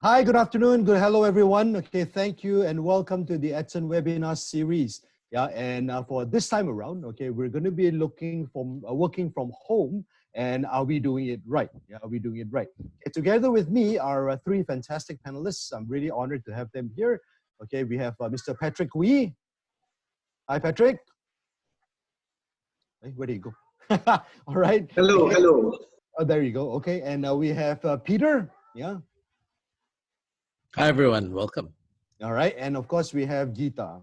Hi, good afternoon. Hello, everyone. Okay, thank you and welcome to the Edson webinar series. Yeah, and for this time around, okay, we're going to be working from home, and are we doing it right? Yeah, are we doing it right? Okay, together with me are three fantastic panelists. I'm really honored to have them here. Okay, we have Mr. Patrick Wee. Hi, Patrick. Hey, where did you go? All right. Hello, Okay. hello. Oh, there you go. Okay, and we have Peter. Yeah. Hi everyone, welcome. All right, and of course we have Geeta.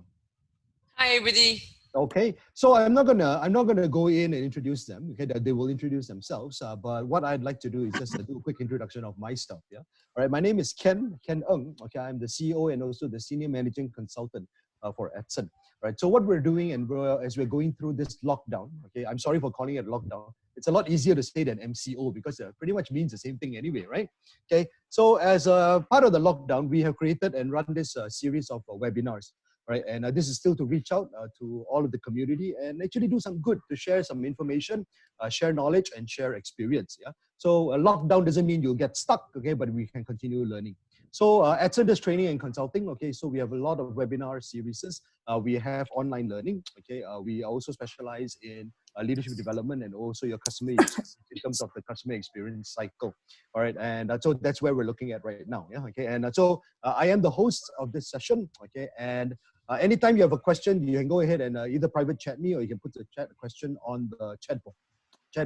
Hi, everybody. Okay, so I'm not gonna go in and introduce them. Okay, they will introduce themselves. But what I'd like to do is just do a quick introduction of my stuff. Yeah. All right. My name is Ken Ng. Okay, I'm the CEO and also the senior managing consultant for Edson. Right. So what we're doing, and as we're going through this lockdown. Okay, I'm sorry for calling it lockdown. It's a lot easier to say than MCO because it pretty much means the same thing anyway, right? Okay. So as a part of the lockdown, we have created and run this series of webinars. Right, and this is still to reach out to all of the community and actually do some good, to share some information, share knowledge and share experience. Yeah. So a lockdown doesn't mean you'll get stuck, okay, but we can continue learning. So Edson does training and consulting. Okay, so we have a lot of webinar series. We have online learning. Okay, we also specialize in leadership development and also your customer in terms of the customer experience cycle. All right, and so that's where we're looking at right now. Yeah. Okay, and so I am the host of this session. Okay, and anytime you have a question, you can go ahead and either private chat me or you can put the question on the chat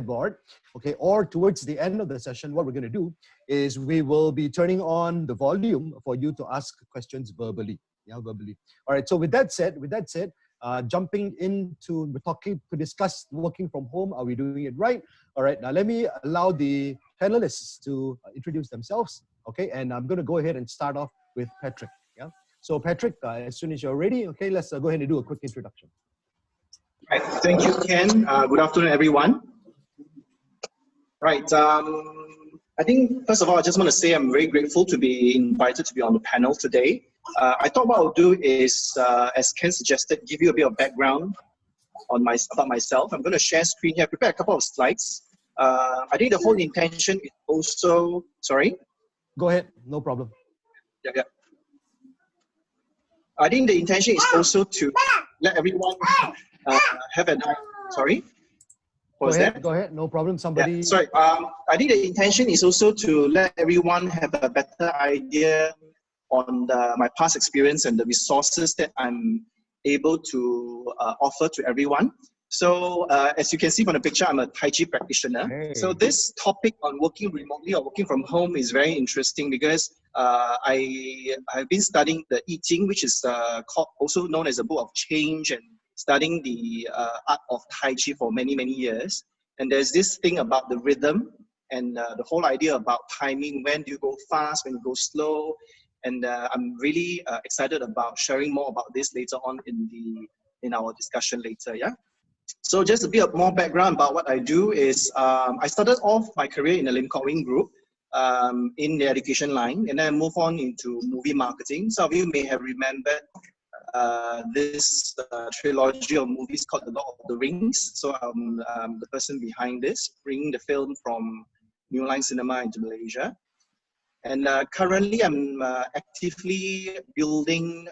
board. Okay, or towards the end of the session, what we're going to do is we will be turning on the volume for you to ask questions verbally. Yeah, verbally. All right. So with that said, jumping into to discuss working from home. Are we doing it right? All right. Now let me allow the panelists to introduce themselves. Okay, and I'm going to go ahead and start off with Patrick. Yeah. So Patrick, as soon as you're ready, okay, let's go ahead and do a quick introduction. Right. Thank you, Ken. Good afternoon, everyone. Right. I think, first of all, I just want to say I'm very grateful to be invited to be on the panel today. I thought what I'll do is, as Ken suggested, give you a bit of background on about myself. I'm going to share screen here, prepare a couple of slides. I think the whole intention is also, sorry? Go ahead, no problem. Yeah. I think the intention is also to let everyone have an sorry. Go ahead, no problem. Somebody. Yeah, sorry. I think the intention is also to let everyone have a better idea on my past experience and the resources that I'm able to offer to everyone. So as you can see from the picture, I'm a Tai Chi practitioner. Hey. So this topic on working remotely or working from home is very interesting because I've been studying the I Ching, which is also known as a book of change, and studying the art of Tai Chi for many, many years. And there's this thing about the rhythm and the whole idea about timing. When do you go fast, when you go slow? And I'm really excited about sharing more about this later on in our discussion later. Yeah. So just a bit more background about what I do is I started off my career in the Lim Kok Wing Group in the education line, and then I moved on into movie marketing. Some of you may have remembered this trilogy of movies called The Lord of the Rings. So I'm the person behind this, bringing the film from New Line Cinema into Malaysia. And currently I'm actively building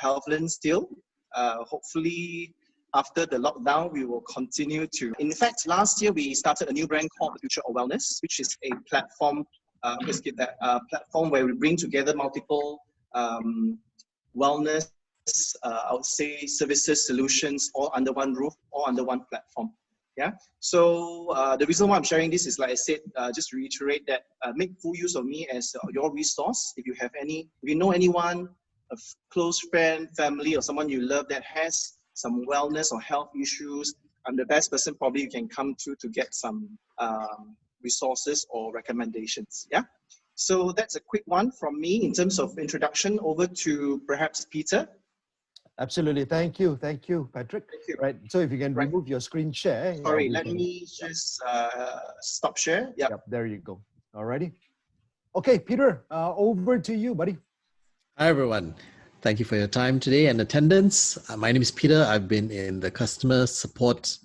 Healthland still. Hopefully after the lockdown, we will continue to. In fact, last year we started a new brand called The Future of Wellness, which is a platform, platform where we bring together multiple wellness, I would say, services, solutions, all under one roof, all under one platform. Yeah. So the reason why I'm sharing this is, like I said, just to reiterate that make full use of me as your resource. If you know anyone, a close friend, family, or someone you love that has some wellness or health issues, I'm the best person probably you can come to get some resources or recommendations. Yeah. So that's a quick one from me in terms of introduction. Over to perhaps Peter. Absolutely. Thank you, Patrick. Thank you. Right. So if you can remove your screen share. Sorry, let me just stop share. Yep. There you go. Alrighty. Okay, Peter, over to you, buddy. Hi, everyone. Thank you for your time today and attendance. My name is Peter. I've been in the customer support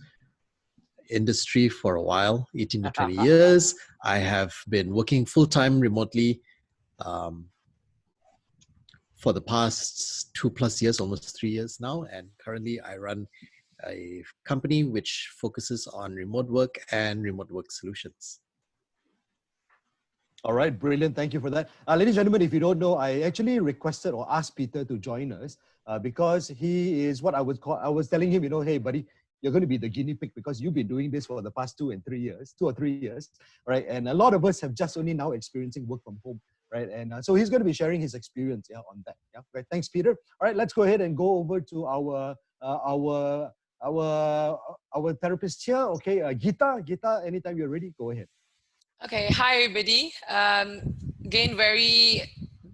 industry for a while, 18 to 20 years. I have been working full-time remotely for the past 2+ years, almost 3 years now. And currently I run a company which focuses on remote work and remote work solutions. All right, brilliant. Thank you for that. Ladies and gentlemen, if you don't know, I actually requested or asked Peter to join us because he is what I would call, I was telling him, hey, buddy, you're going to be the guinea pig because you've been doing this for the past 2 or 3 years, right? And a lot of us have just only now experiencing work from home, right? And so he's going to be sharing his experience on that. Yeah, right. Thanks, Peter. All right, let's go ahead and go over to our therapist here. Okay, Geeta, anytime you're ready, go ahead. Okay, hi everybody. Again, very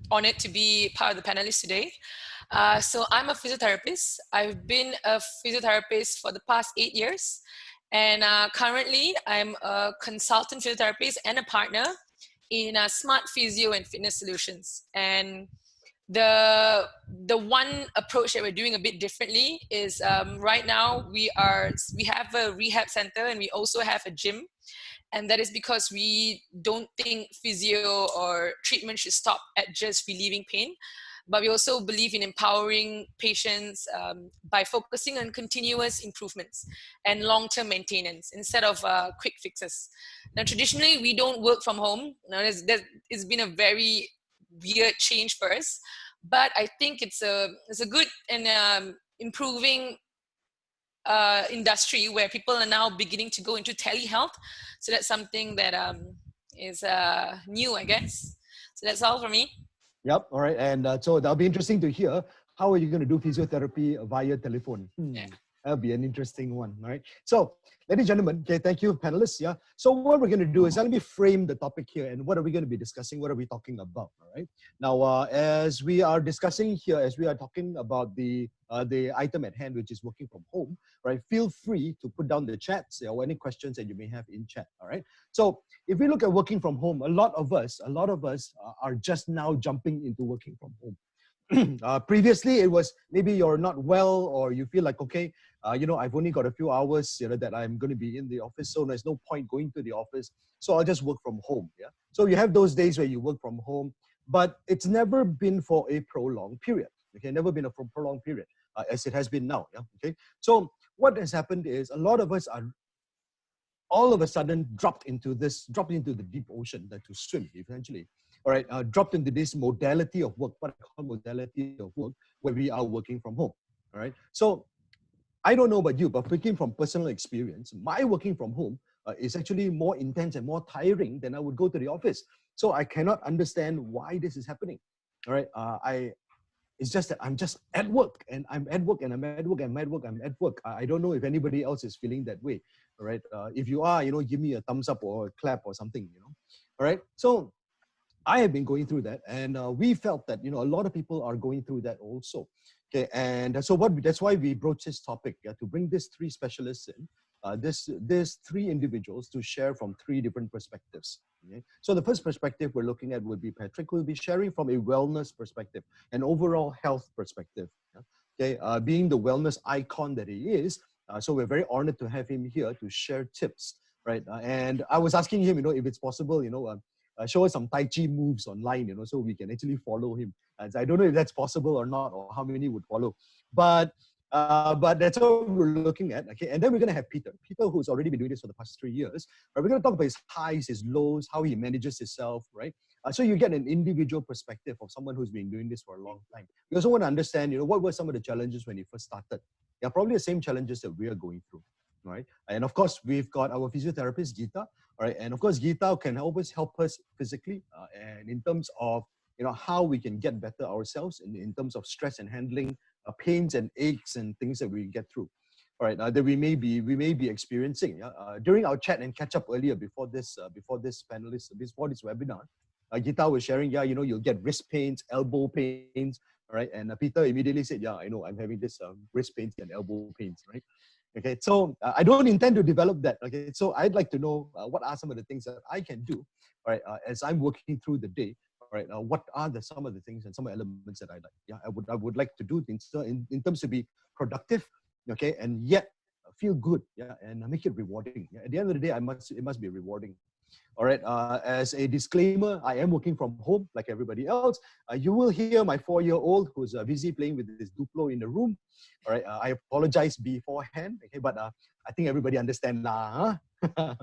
honored to be part of the panelists today. So I'm a physiotherapist. I've been a physiotherapist for the past 8 years. And currently I'm a consultant physiotherapist and a partner in smart physio and fitness solutions. And the one approach that we're doing a bit differently is right now we have a rehab center and we also have a gym. And that is because we don't think physio or treatment should stop at just relieving pain. But we also believe in empowering patients by focusing on continuous improvements and long-term maintenance instead of quick fixes. Now, traditionally, we don't work from home. Now, it's been a very weird change for us. But I think it's a good and improving industry where people are now beginning to go into telehealth. So that's something that is new, I guess. So that's all for me. Yep. All right. And so that'll be interesting to hear. How are you going to do physiotherapy via telephone? Yeah. That'll be an interesting one. All right. So, ladies and gentlemen, okay, thank you, panelists. Yeah. So what we're going to do is let me frame the topic here and what are we going to be discussing? What are we talking about? All right. Now, as we are discussing here, as we are talking about the item at hand, which is working from home, right? Feel free to put down the chats or any questions that you may have in chat. All right. So if we look at working from home, a lot of us are just now jumping into working from home. Previously, it was maybe you're not well or you feel like, okay, I've only got a few hours, that I'm going to be in the office, so there's no point going to the office. So I'll just work from home. Yeah. So you have those days where you work from home, but it's never been for a prolonged period. Okay, never been a prolonged period as it has been now. Yeah. Okay. So what has happened is a lot of us are all of a sudden dropped into the deep ocean to swim eventually. All right, dropped into this modality of work, what I call modality of work, where we are working from home. All right, so I don't know about you, but speaking from personal experience, my working from home is actually more intense and more tiring than I would go to the office. So I cannot understand why this is happening. All right, it's just that I'm just at work and I'm at work and I'm at work and I'm at work, I'm at work. I don't know if anybody else is feeling that way. All right, if you are, give me a thumbs up or a clap or something. All right, so I have been going through that, and we felt that a lot of people are going through that also. Okay, and so that's why we broached this topic, to bring these 3 specialists in, this 3 individuals to share from 3 different perspectives. Okay? So the first perspective we're looking at would be Patrick, who will be sharing from a wellness perspective, an overall health perspective. Okay, being the wellness icon that he is, so we're very honored to have him here to share tips, right? And I was asking him, if it's possible, show us some Tai Chi moves online, so we can actually follow him. And I don't know if that's possible or not, or how many would follow. But that's what we're looking at. Okay, and then we're going to have Peter, who's already been doing this for the past 3 years. We're going to talk about his highs, his lows, how he manages himself, right? So you get an individual perspective of someone who's been doing this for a long time. We also want to understand, what were some of the challenges when he first started? Yeah, probably the same challenges that we are going through. Right, and of course we've got our physiotherapist Geeta. All right, and of course Geeta can always help us physically and in terms of how we can get better ourselves in terms of stress and handling pains and aches and things that we get through. All right, that we may be experiencing. During our chat and catch up earlier before this webinar, Geeta was sharing, you'll get wrist pains, elbow pains. All right, and Peter immediately said, I know I'm having this wrist pains and elbow pains. Right. Okay, so I don't intend to develop that. Okay, so I'd like to know what are some of the things that I can do, all right, as I'm working through the day. All right, what are some of the things and some elements that I like? Yeah, I would like to do things in terms to be productive, okay, and yet feel good. Yeah, and make it rewarding. Yeah, at the end of the day, it must be rewarding. All right. As a disclaimer, I am working from home like everybody else. You will hear my 4-year-old who's busy playing with his Duplo in the room. All right. I apologize beforehand. Okay, but I think everybody understands now. Huh?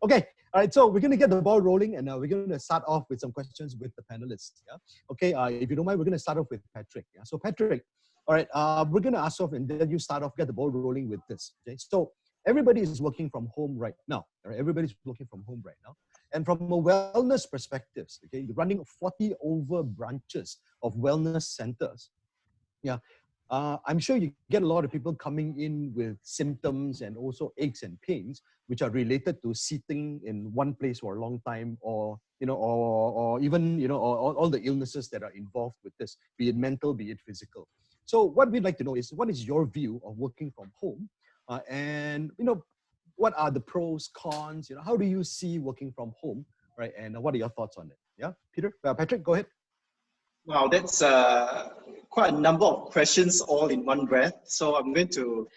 Okay. All right. So we're going to get the ball rolling, and we're going to start off with some questions with the panelists. Yeah. Okay. If you don't mind, we're going to start off with Patrick. Yeah. So Patrick, all right. We're going to ask off, and then you start off, get the ball rolling with this. Okay. So everybody is working from home right now. All right. Everybody's working from home right now. And from a wellness perspective, okay, you're running 40 over branches of wellness centers. Yeah. I'm sure you get a lot of people coming in with symptoms and also aches and pains, which are related to sitting in one place for a long time, or or even all the illnesses that are involved with this, be it mental, be it physical. So what we'd like to know is, what is your view of working from home, and what are the pros, cons? How do you see working from home, right? And what are your thoughts on it? Yeah, Patrick, go ahead. Wow, that's quite a number of questions all in one breath. So I'm going to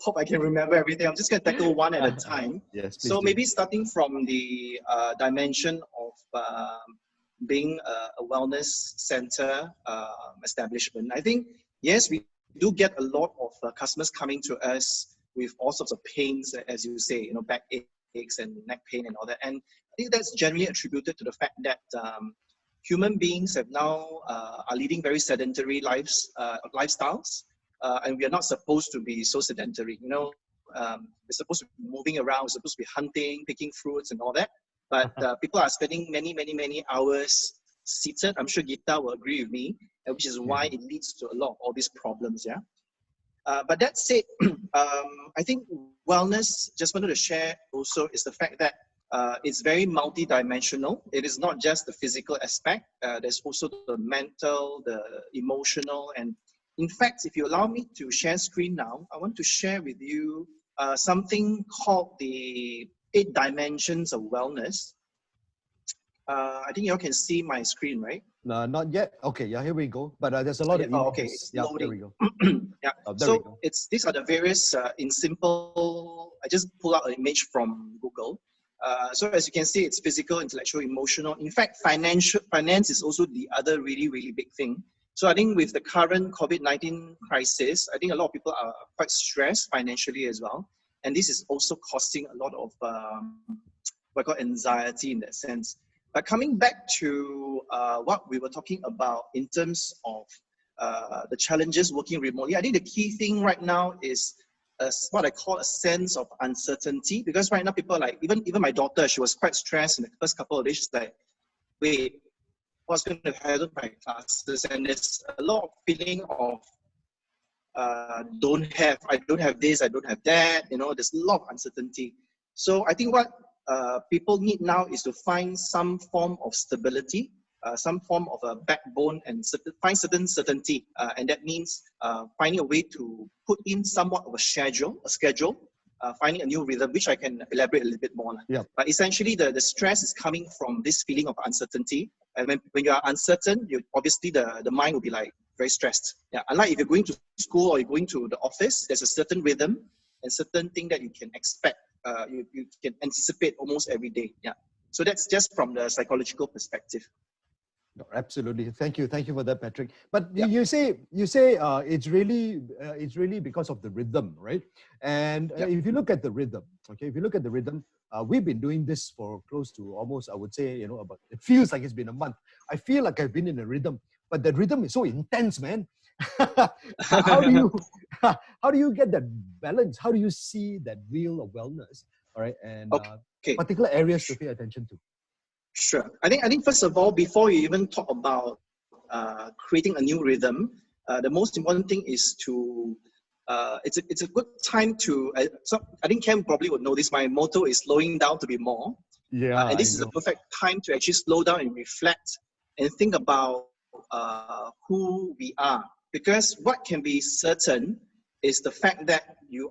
hope I can remember everything. I'm just going to tackle one at a time. Yes, so do. Maybe starting from the dimension of being a wellness center establishment. I think, yes, we do get a lot of customers coming to us with all sorts of pains, as you say, back aches and neck pain and all that. And I think that's generally attributed to the fact that human beings have now are leading very sedentary lifestyles, and we are not supposed to be so sedentary. We're supposed to be moving around, we're supposed to be hunting, picking fruits and all that. But people are spending many hours seated. I'm sure Gita will agree with me, which is why it leads to a lot of all these problems. Yeah. But that said, I think wellness, just wanted to share also, is the fact that it's very multidimensional. It is not just the physical aspect. There's also the mental, the emotional. And in fact, if you allow me to share screen now, I want to share with you something called the 8 dimensions of wellness. I think you all can see my screen, right? No, not yet. Okay, yeah, here we go. But there's a lot of images. Okay, it's loading. There we go. Yeah. So these are the various in simple. I just pull out an image from Google. So as you can see, it's physical, intellectual, emotional. In fact, finance is also the other really big thing. So I think with the current COVID-19 crisis, I think a lot of people are quite stressed financially as well. And this is also costing a lot of what I call anxiety in that sense. But coming back to what we were talking about in terms of the challenges working remotely, I think the key thing right now is what I call a sense of uncertainty. Because right now people are like, even my daughter, she was quite stressed in the first couple of days. She's like, wait, what's going to happen to my classes? And there's a lot of feeling of I don't have this, I don't have that. There's a lot of uncertainty. So I think what people need now is to find some form of stability, some form of a backbone, and find certain certainty. And that means finding a way to put in somewhat of a schedule, finding a new rhythm, which I can elaborate a little bit more. Yeah. But essentially, the stress is coming from this feeling of uncertainty. And when you are uncertain, obviously the mind will be like very stressed. Yeah. Unlike if you're going to school or you're going to the office, there's a certain rhythm and certain thing that you can expect. You can anticipate almost every day. Yeah. So that's just from the psychological perspective. No, absolutely. Thank you for that, Patrick. But you say it's really because of the rhythm, right? And if you look at the rhythm, we've been doing this for close to almost, I would say, about, it feels like it's been a month. I feel like I've been in a rhythm, but the rhythm is so intense, man. How do you get that balance? How do you see that wheel of wellness? All right, and particular areas to pay attention to. Sure. I think first of all, before you even talk about creating a new rhythm, the most important thing is to it's a good time to. So I think Ken probably would know this. My motto is slowing down to be more. Yeah. And this is a perfect time to actually slow down and reflect and think about who we are. Because what can be certain is the fact that you're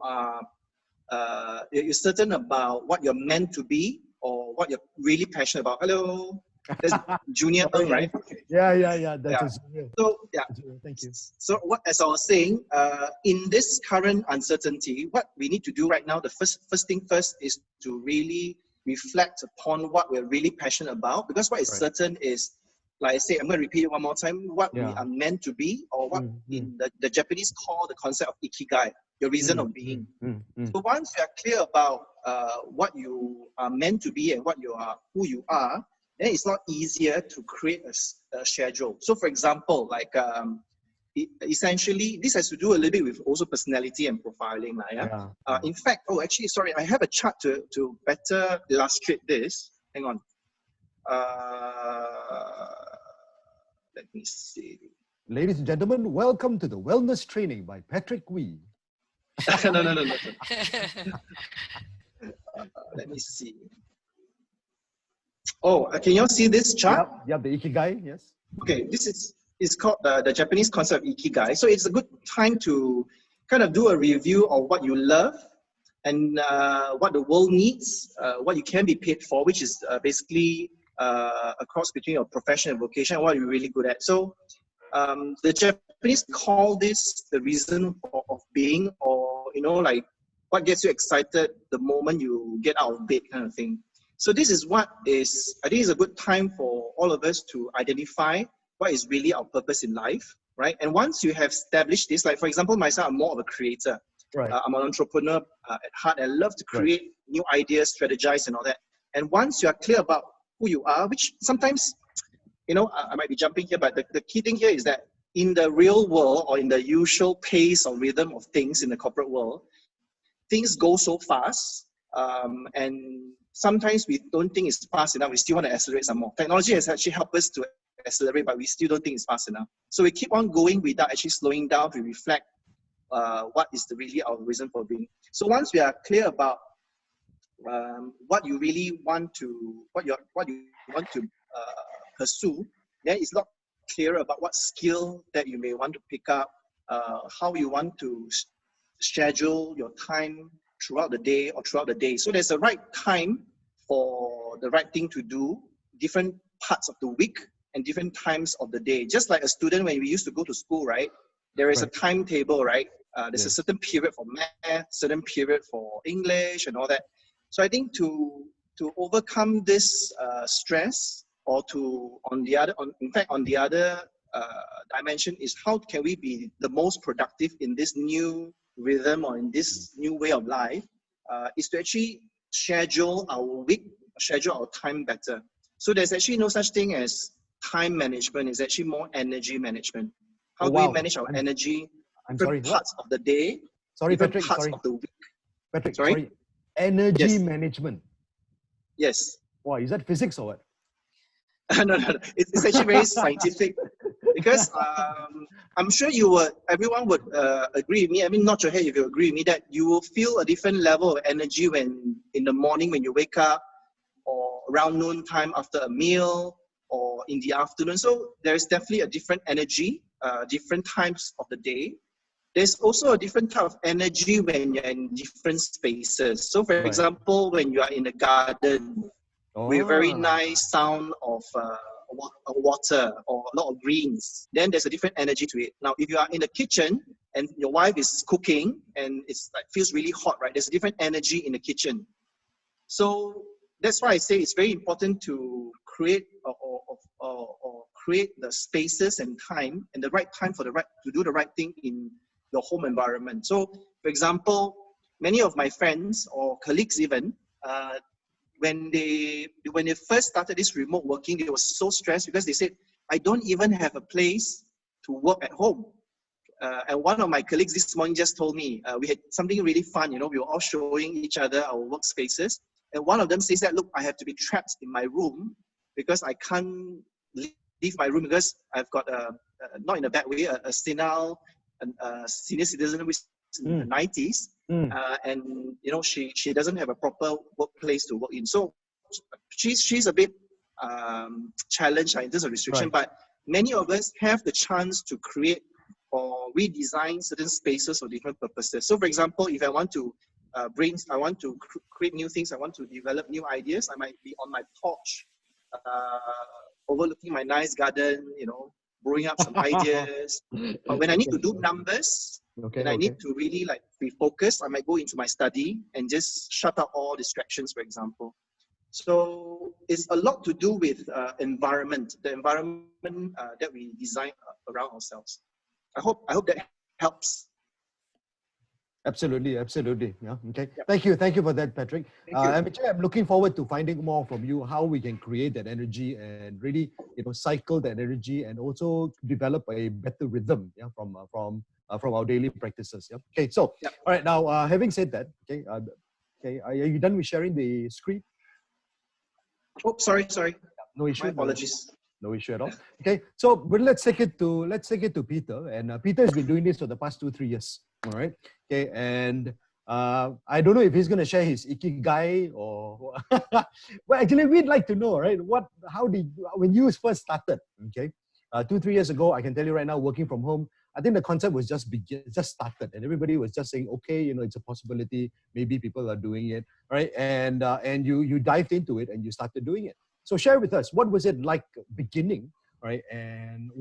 certain about what you're meant to be or what you're really passionate about. Hello, there's Junior Ng, right? Yeah. That's Junior. So thank you. So as I was saying, in this current uncertainty, what we need to do right now, the first thing first is to really reflect upon what we're really passionate about. Because what is certain is, like I say, I'm going to repeat it one more time, what we are meant to be, or what in the Japanese call the concept of ikigai, your reason of being. So once you are clear about what you are meant to be and what you are, who you are, then it's not easier to create a schedule. So for example, like essentially, this has to do a little bit with also personality and profiling. In fact, actually, sorry, I have a chart to better illustrate this. Hang on. Let me see. Ladies and gentlemen, welcome to the Wellness Training by Patrick Wee. No. Let me see. Can you all see this chart? Yeah, the Ikigai, yes. Okay, this is called the Japanese concept of Ikigai. So it's a good time to kind of do a review of what you love and what the world needs, what you can be paid for, which is basically a cross between your profession and vocation, and what you're really good at. So the Japanese call this the reason of being, or like what gets you excited the moment you get out of bed, kind of thing. So this is I think is a good time for all of us to identify what is really our purpose in life, right? And once you have established this, like for example, myself, I'm more of a creator. Right. I'm an entrepreneur at heart. I love to create new ideas, strategize, and all that. And once you are clear about who you are, which sometimes, I might be jumping here, but the key thing here is that in the real world, or in the usual pace or rhythm of things in the corporate world, things go so fast, and sometimes we don't think it's fast enough. We still want to accelerate some more. Technology has actually helped us to accelerate, but we still don't think it's fast enough. So we keep on going without actually slowing down to reflect what is really our reason for being. So once we are clear about what you really want to, what you want to pursue, then it's not clear about what skill that you may want to pick up, how you want to schedule your time throughout the day or throughout the day. So there's a right time for the right thing to do, different parts of the week and different times of the day. Just like a student, when we used to go to school, right? There is a timetable, right? There's a certain period for math, certain period for English and all that. So I think to overcome this stress, or on the other dimension, is how can we be the most productive in this new rhythm or in this new way of life, is to actually schedule our week, schedule our time better. So there's actually no such thing as time management. It's actually more energy management. How do we manage our energy? Different parts of the day, different parts of the week. Patrick, sorry. Energy management. Yes. Wow, is that physics or what? No. It's actually very scientific, because I'm sure everyone would agree with me. I mean, not sure if you agree with me that you will feel a different level of energy when in the morning when you wake up, or around noon time after a meal, or in the afternoon. So there's definitely a different energy, different times of the day. There's also a different type of energy when you're in different spaces. So for example, when you are in a garden, with a very nice sound of water or a lot of greens, then there's a different energy to it. Now, if you are in the kitchen and your wife is cooking and it's like feels really hot, right? There's a different energy in the kitchen. So that's why I say it's very important to create or create the spaces and time, and the right time to do the right thing in your home environment. So, for example, many of my friends or colleagues even, when they first started this remote working, they were so stressed because they said, I don't even have a place to work at home. And one of my colleagues this morning just told me, we had something really fun, we were all showing each other our workspaces. And one of them says that, look, I have to be trapped in my room because I can't leave my room because I've got not in a bad way, a senile senior citizen who is in the 90s. And she doesn't have a proper workplace to work in. So she's a bit challenged in terms of restriction, but many of us have the chance to create or redesign certain spaces for different purposes. So for example, if I want to create new things, I want to develop new ideas, I might be on my porch, overlooking my nice garden, brewing up some ideas. But when I need to do numbers, and I need to really be focused, I might go into my study and just shut out all distractions, for example. So it's a lot to do with environment, the environment that we design around ourselves. I hope that helps. Absolutely, absolutely. Yeah. Okay. Yep. Thank you for that, Patrick. Thank you. I'm looking forward to finding more from you how we can create that energy and really, cycle that energy and also develop a better rhythm. Yeah, from our daily practices. Yeah. Okay. So, Yep. all right. Now, having said that, okay, are you done with sharing the screen? Oh, sorry. No issue. My apologies. No issue at all. Okay, so but let's take it to Peter, and Peter has been doing this for the past 2-3 years. All right. Okay, and I don't know if he's going to share his ikigai or. Well, actually, we'd like to know, right? When you first started? Okay, 2-3 years ago, I can tell you right now, working from home. I think the concept was just started, and everybody was just saying, okay, it's a possibility. Maybe people are doing it, right? And you dived into it and you started doing it. So share with us, what was it like beginning, right? And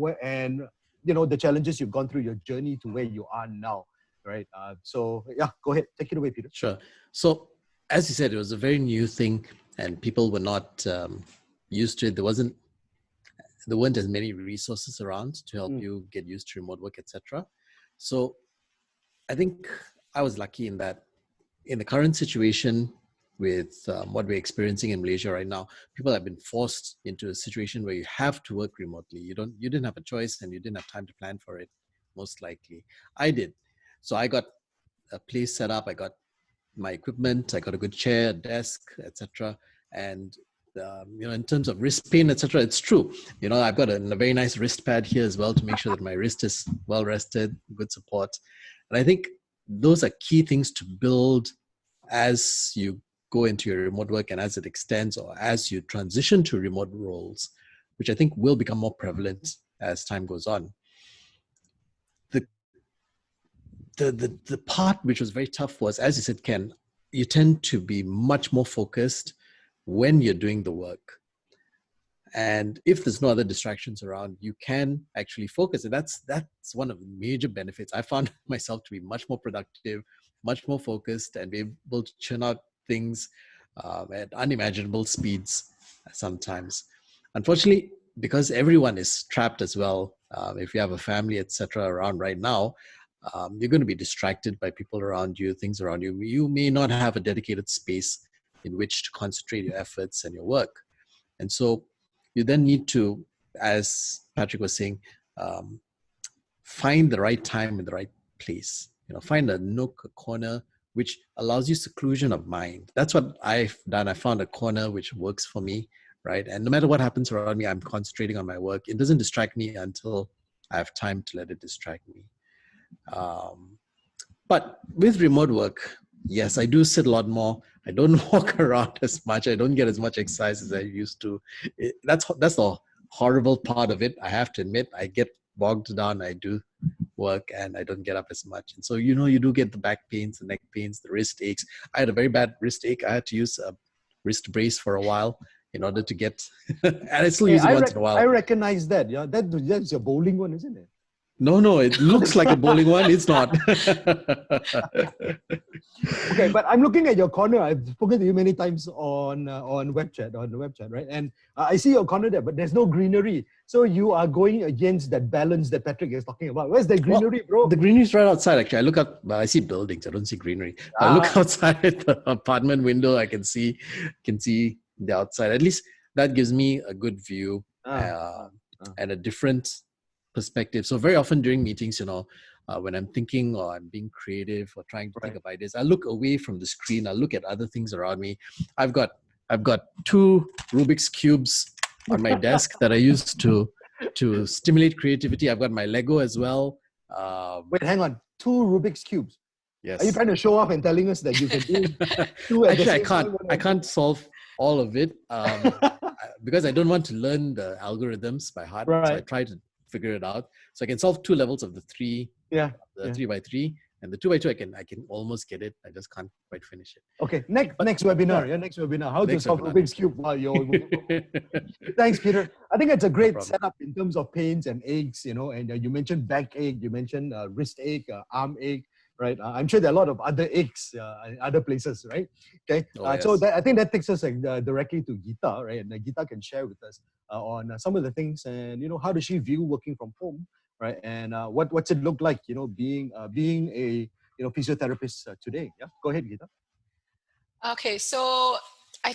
the challenges you've gone through, your journey to where you are now, right? So yeah, go ahead, take it away, Peter. Sure. So as you said, it was a very new thing, and people were not used to it. There weren't as many resources around to help you get used to remote work, etc. So I think I was lucky in that in the current situation with what we're experiencing in Malaysia right now, people have been forced into a situation where you have to work remotely. You didn't have a choice, and you didn't have time to plan for it, most likely. I did. So I got a place set up, I got my equipment, I got a good chair, a desk, etc. And in terms of wrist pain, etc., it's true. I've got a very nice wrist pad here as well to make sure that my wrist is well rested, good support. And I think those are key things to build as you go into your remote work and as it extends or as you transition to remote roles, which I think will become more prevalent as time goes on. The part which was very tough was, as you said, Ken, you tend to be much more focused when you're doing the work. And if there's no other distractions around, you can actually focus. And that's one of the major benefits. I found myself to be much more productive, much more focused, and be able to churn out things at unimaginable speeds sometimes. Unfortunately, because everyone is trapped as well, if you have a family, etc., around right now, you're going to be distracted by people around you, things around you. You may not have a dedicated space in which to concentrate your efforts and your work. And so you then need to, as Patrick was saying, find the right time and the right place. Find a nook, a corner, which allows you seclusion of mind. That's what I've done. I found a corner which works for me, right? And no matter what happens around me, I'm concentrating on my work. It doesn't distract me until I have time to let it distract me. But with remote work, yes, I do sit a lot more. I don't walk around as much. I don't get as much exercise as I used to. That's the horrible part of it. I have to admit, I get bogged down. I do work and I don't get up as much. And so, you do get the back pains, the neck pains, the wrist aches. I had a very bad wrist ache. I had to use a wrist brace for a while in order to get, and I still use it once in a while. I recognize that. Yeah, that's your bowling one, isn't it? No, it looks like a bowling one. It's not. Okay, but I'm looking at your corner. I've spoken to you many times on the web chat, right? And I see your corner there, but there's no greenery. So you are going against that balance that Patrick is talking about. Where's the greenery, bro? The greenery is right outside, actually. I look up, I see buildings. I don't see greenery. I look outside the apartment window. I can see the outside. At least that gives me a good view and a different perspective. So very often during meetings, when I'm thinking or I'm being creative or trying to think of ideas, I look away from the screen. I look at other things around me. I've got 2 Rubik's cubes on my desk that I use to stimulate creativity. I've got my Lego as well. Wait, hang on. 2 Rubik's cubes. Yes. Are you trying to show off and telling us that you can do 2 at the same time? I can't solve all of it because I don't want to learn the algorithms by heart. Right. So I try to figure it out. So I can solve 2 levels of the 3 3x3, and the 2x2 I can almost get it. I just can't quite finish it. Okay, next webinar. Next webinar. How to solve Rubik's Cube while you're Thanks, Peter. I think it's a great setup in terms of pains and aches, and you mentioned back ache, you mentioned wrist ache, arm ache. right? I'm sure there are a lot of other aches in other places, right? Okay, Oh, so yes. I think that takes us directly to Geeta, right? And Geeta can share with us on some of the things, and how does she view working from home, right? And what's it look like, being a physiotherapist today? Yeah, go ahead, Geeta. Okay, so I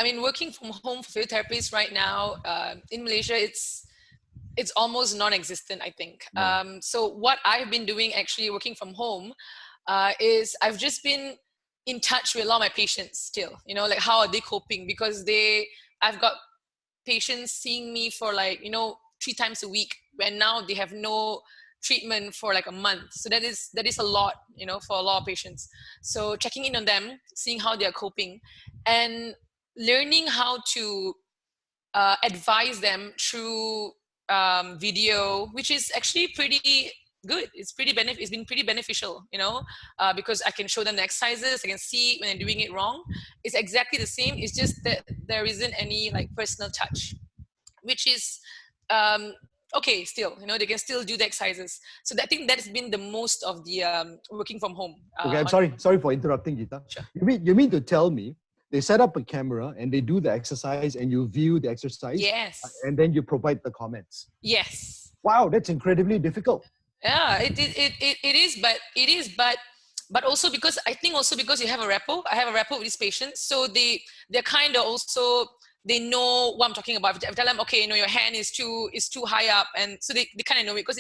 mean, working from home for physiotherapists right now in Malaysia, it's almost non-existent, I think. Right. So what I've been doing actually working from home is I've just been in touch with a lot of my patients still, like how are they coping? Because I've got patients seeing me for like, 3 times a week, when now they have no treatment for like a month. So that is a lot, for a lot of patients. So checking in on them, seeing how they're coping, and learning how to advise them through video, which is actually pretty good. It's been pretty beneficial, because I can show them the exercises. I can see when they're doing it wrong. It's exactly the same. It's just that there isn't any like personal touch, which is okay still. They can still do the exercises. So I think that's been the most of the working from home. Okay, I'm sorry for interrupting, Geeta. Sure. You mean to tell me they set up a camera and they do the exercise and you view the exercise Yes. and then you provide the comments? Yes. Wow, that's incredibly difficult. Yeah, but also because I think also because I have a rapport with these patients, so they're kind of also, they know what I'm talking about. If I tell them, okay, your hand is too high up, and so they kind of know it, because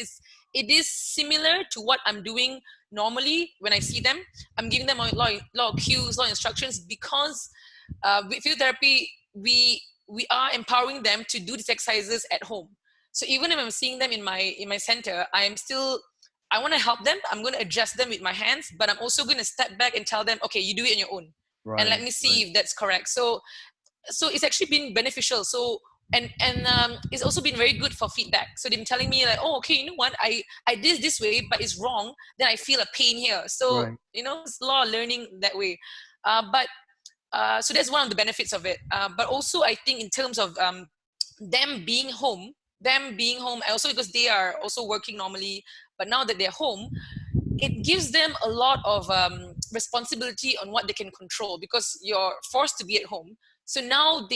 it is similar to what I'm doing normally when I see them. I'm giving them a lot of cues, a lot of instructions, because with physiotherapy we are empowering them to do these exercises at home. So even if I'm seeing them in my center, I want to help them. I'm going to adjust them with my hands, but I'm also going to step back and tell them, okay, you do it on your own, and let Right. me see if that's correct. So it's actually been beneficial. So and it's also been very good for feedback. So they've been telling me like, oh, okay, you know what, I did this way, but it's wrong. Then I feel a pain here. So Right. it's a lot of learning that way. But so that's one of the benefits of it. But also I think in terms of them being home, and also because they are also working normally, but now that they're home, it gives them a lot of responsibility on what they can control, because you're forced to be at home. So now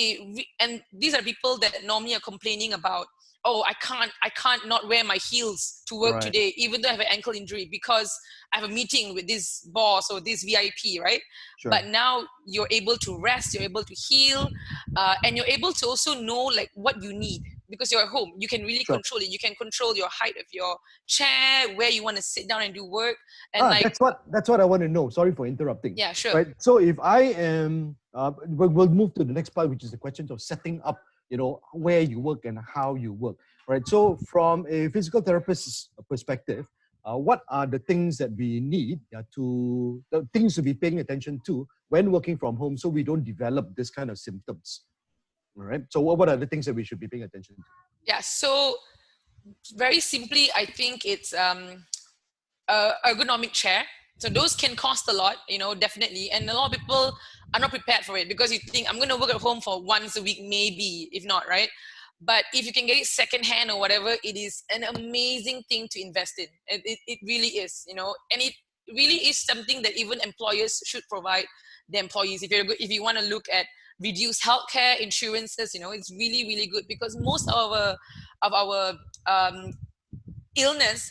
and these are people that normally are complaining about, oh, I can't not wear my heels to work Right. today, even though I have an ankle injury, because I have a meeting with this boss or this VIP, right? Sure. But now you're able to rest, you're able to heal, and you're able to also know like what you need, because you're at home. You can really Sure. control it. You can control your height of your chair, where you want to sit down and do work, and that's what I want to know. Sorry for interrupting. yeah, sure. Right. So if I am, we'll move to the next part, which is the question of setting up, where you work and how you work. Right. So from a physical therapist's perspective, what are the things that we need the things to be paying attention to when working from home, so we don't develop this kind of symptoms? All right. So what are the things that we should be paying attention to? Yeah. So very simply, I think it's ergonomic chair. So those can cost a lot, definitely. And a lot of people are not prepared for it, because you think, I'm going to work at home for once a week, maybe, if not, right? But if you can get it secondhand or whatever, it is an amazing thing to invest in. It really is, and it really is something that even employers should provide their employees. If you want to look at reduced healthcare insurances, it's really, really good, because most of our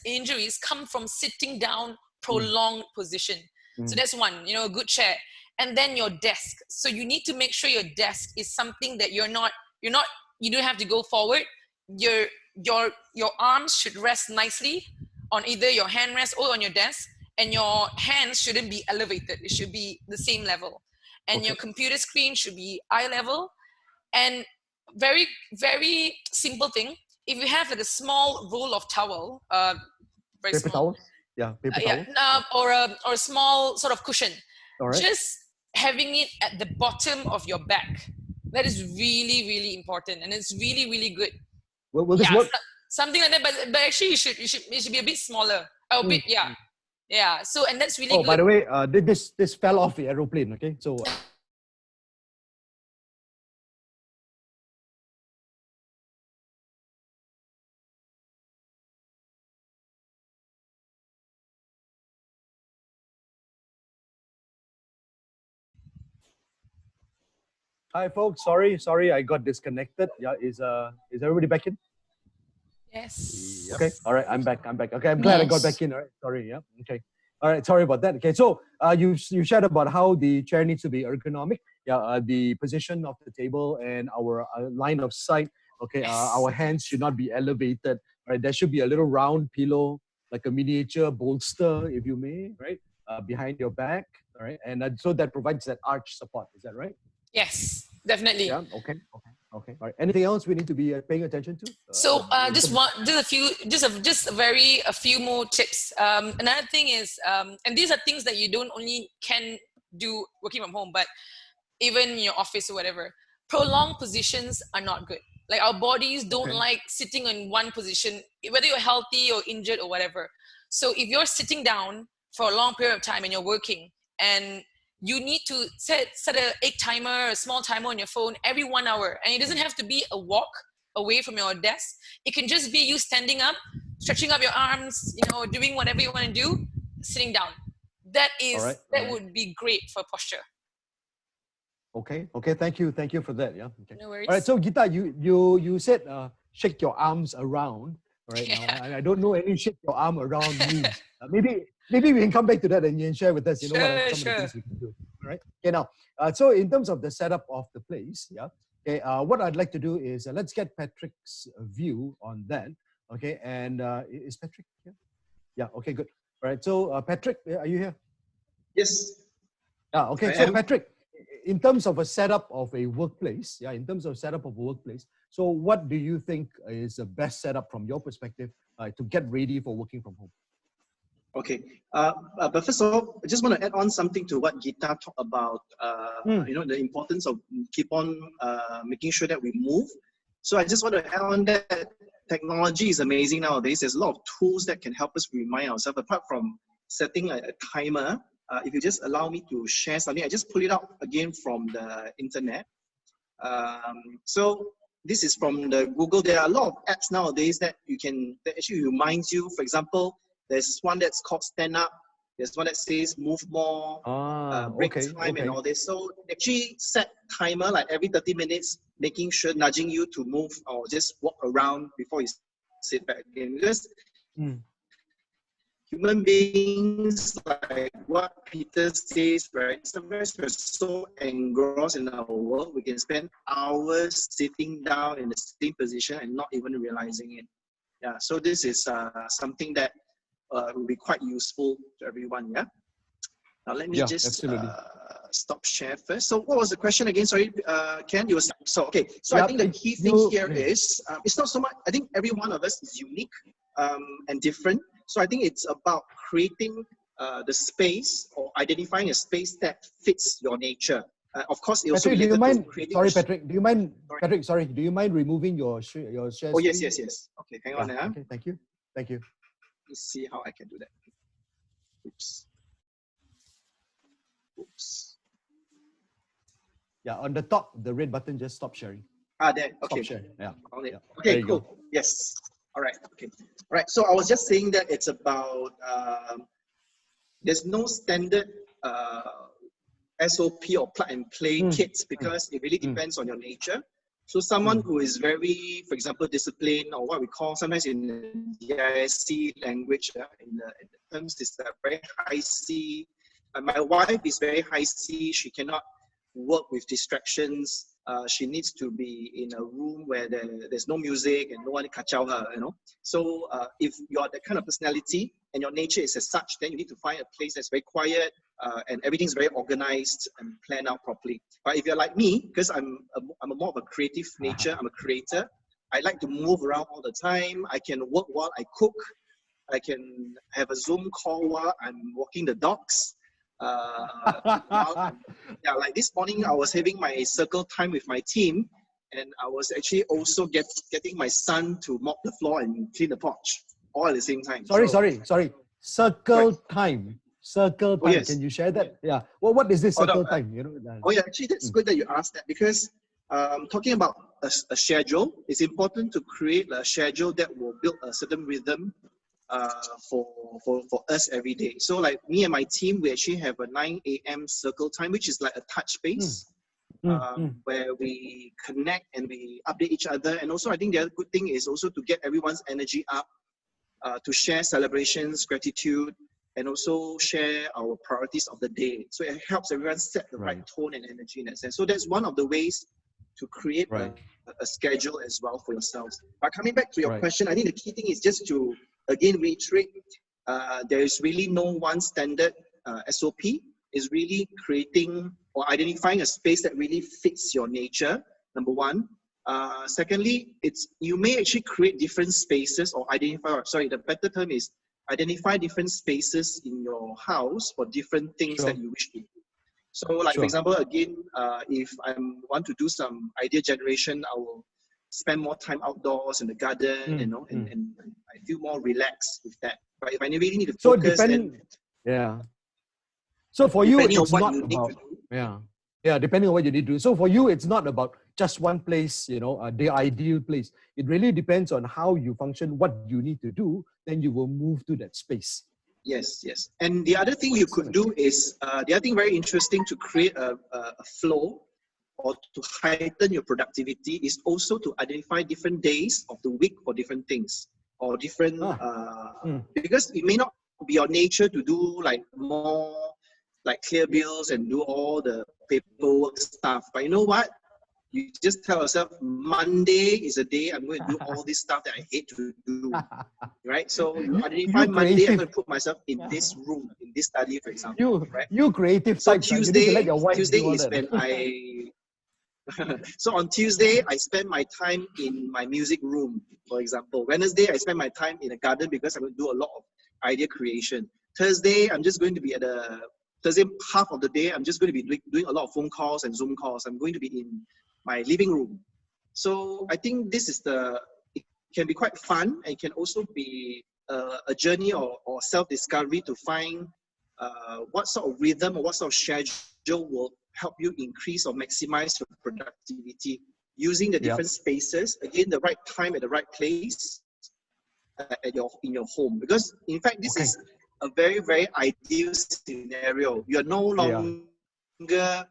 injuries come from sitting down, prolonged position. So that's one, a good chair. And then your desk. So you need to make sure your desk is something that you don't have to go forward. Your arms should rest nicely on either your hand rest or on your desk, and your hands shouldn't be elevated. It should be the same level. And Okay. your computer screen should be eye level. And very, very simple thing, if you have like a small roll of towel, very Paper small, towels. Yeah. Paper towels. or a small sort of cushion, All right. just having it at the bottom of your back, that is really, really important, and it's really, really good. Will this Yeah, work? something like that. But actually, it should be a bit smaller, a bit, yeah, yeah. So, and that's really Oh, good. by the way, this fell off the aeroplane. Okay, so Hi, folks. Sorry, I got disconnected. Yeah, is everybody back in? Yes. Okay. All right, I'm back. Okay, I'm glad I got back in. All right. Sorry. Yeah. Okay. All right. Sorry about that. Okay. So you shared about how the chair needs to be ergonomic. Yeah. The position of the table and our line of sight. Okay. Our hands should not be elevated. Right. There should be a little round pillow, like a miniature bolster, if you may, right, behind your back. All right. And so that provides that arch support. Is that right? Yes, definitely. Yeah. Okay. Okay. All right. Anything else we need to be paying attention to? So just a few more tips. Another thing is, and these are things that you don't only can do working from home, but even in your office or whatever. Prolonged positions are not good. Like our bodies don't like sitting in one position, whether you're healthy or injured or whatever. So if you're sitting down for a long period of time and you're working, and you need to set a small timer on your phone every 1 hour, and it doesn't have to be a walk away from your desk. It can just be you standing up, stretching up your arms, doing whatever you want to do, sitting down. That would be great for posture. Okay. Thank you for that. Yeah. Okay. No worries. All right. So Gita, you said shake your arms around. Right now, I don't know any shake your arm around means. Maybe we can come back to that and share with us. What are some of the things we can do. All right. Okay. Now, so in terms of the setup of the place, yeah. Okay. What I'd like to do is let's get Patrick's view on that. Okay. And is Patrick here? Yeah. Okay. Good. All right. So Patrick, are you here? Yes. Okay. So Patrick, in terms of a setup of a workplace, so what do you think is the best setup from your perspective to get ready for working from home? Okay, but first of all, I just want to add on something to what Gita talked about, the importance of keep on making sure that we move. So I just want to add on that technology is amazing nowadays. There's a lot of tools that can help us remind ourselves, apart from setting a timer. If you just allow me to share something, I just pull it out again from the internet. So this is from the Google. There are a lot of apps nowadays that actually reminds you. For example, there's one that's called Stand Up. There's one that says Move More, Break Time, and all this. So actually set timer like every 30 minutes, making sure nudging you to move or just walk around before you sit back again. Because human beings, like what Peter says, right? Sometimes we're so engrossed in our work, we can spend hours sitting down in the same position and not even realizing it. Yeah, so this is something that will be quite useful to everyone. Yeah. Now let me just stop share first. So what was the question again? Sorry, Ken. So I think the key thing here is it's not so much. I think every one of us is unique and different. So I think it's about creating the space or identifying a space that fits your nature. Of course, it also Patrick, do you mind? Sorry, Patrick. Do you mind? Patrick, sorry. Do you mind removing your share? Oh yes. Okay, hang on. Okay, thank you. Let's see how I can do that. Oops. Yeah, on the top, the red button, just stop sharing. There. Okay. Stop sharing. Yeah. Okay, cool. Go. Yes. All right. Okay. All right. So I was just saying that it's about there's no standard SOP or plug and play kits because it really depends on your nature. So someone who is very, for example, disciplined, or what we call sometimes in the DISC language, in the terms is very high C. My wife is very high C. She cannot work with distractions. She needs to be in a room where there's no music and no one kacau her, So if you're that kind of personality and your nature is as such, then you need to find a place that's very quiet and everything's very organized and planned out properly. But if you're like me, because I'm more of a creative nature, I'm a creator, I like to move around all the time. I can work while I cook. I can have a Zoom call while I'm walking the dogs. Like this morning I was having my circle time with my team, and I was actually also getting my son to mop the floor and clean the porch all at the same time. Sorry. Circle time. Yes. Can you share that? Yeah. Well, what is this circle time? Actually that's good that you asked that, because talking about a schedule, it's important to create a schedule that will build a certain rhythm for us every day. So like me and my team, we actually have a 9 a.m. circle time, which is like a touch base. where we connect and we update each other. And also, I think the other good thing is also to get everyone's energy up, to share celebrations, gratitude, and also share our priorities of the day. So it helps everyone set the right tone and energy in that sense. So that's one of the ways to create a schedule as well for yourselves. But coming back to your question, I think the key thing is just to, again, reiterate, there is really no one standard SOP. Is really creating or identifying a space that really fits your nature, number one. Secondly, you may actually create different spaces or the better term is identify different spaces in your house for different things that you wish to do. So like, for example, again, if I want to do some idea generation, I will spend more time outdoors in the garden, and I feel more relaxed with that. But if I really need to focus So for you, it's not about, depending on what you need to do. So for you, it's not about just one place, the ideal place. It really depends on how you function, what you need to do, then you will move to that space. Yes. And the other thing you could do is, the other thing very interesting to create a flow or to heighten your productivity is also to identify different days of the week for different things or different, because it may not be your nature to do like more like clear bills and do all the paperwork stuff. But you know what? You just tell yourself, Monday is a day I'm going to do all this stuff that I hate to do, right? So you identify Monday, I'm going to put myself in this room, in this study, for example. You creative so types. Tuesday is when so on Tuesday, I spend my time in my music room, for example. Wednesday, I spend my time in the garden because I'm going to do a lot of idea creation. Thursday, I'm just going to be Thursday, half of the day, I'm just going to be doing a lot of phone calls and Zoom calls. I'm going to be in my living room. So I think this is it can be quite fun, and it can also be a journey or self-discovery to find what sort of rhythm or what sort of schedule will help you increase or maximize your productivity using the different spaces, again, the right time at the right place in your home. Because in fact, this is a very, very ideal scenario. You're no longer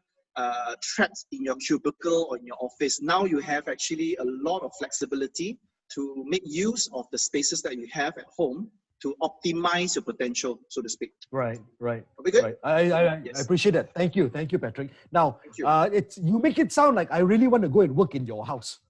trapped in your cubicle or in your office. Now you have actually a lot of flexibility to make use of the spaces that you have at home to optimize your potential, so to speak. Right. Good? I appreciate that. Thank you, Patrick. Now, you make it sound like I really want to go and work in your house.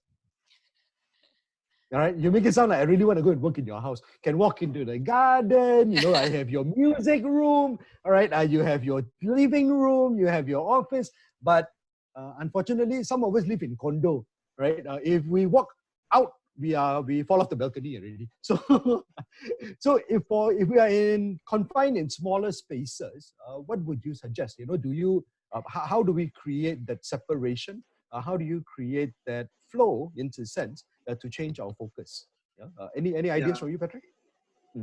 All right, you make it sound like I really want to go and work in your house. Can walk into the garden, I have your music room, all right, you have your living room, you have your office, but unfortunately, some of us live in condo, right? If we walk out, we fall off the balcony already. So, if we are confined in smaller spaces, what would you suggest? Do you how do we create that separation? How do you create that flow, in a sense, to change our focus? Any ideas from you, Patrick?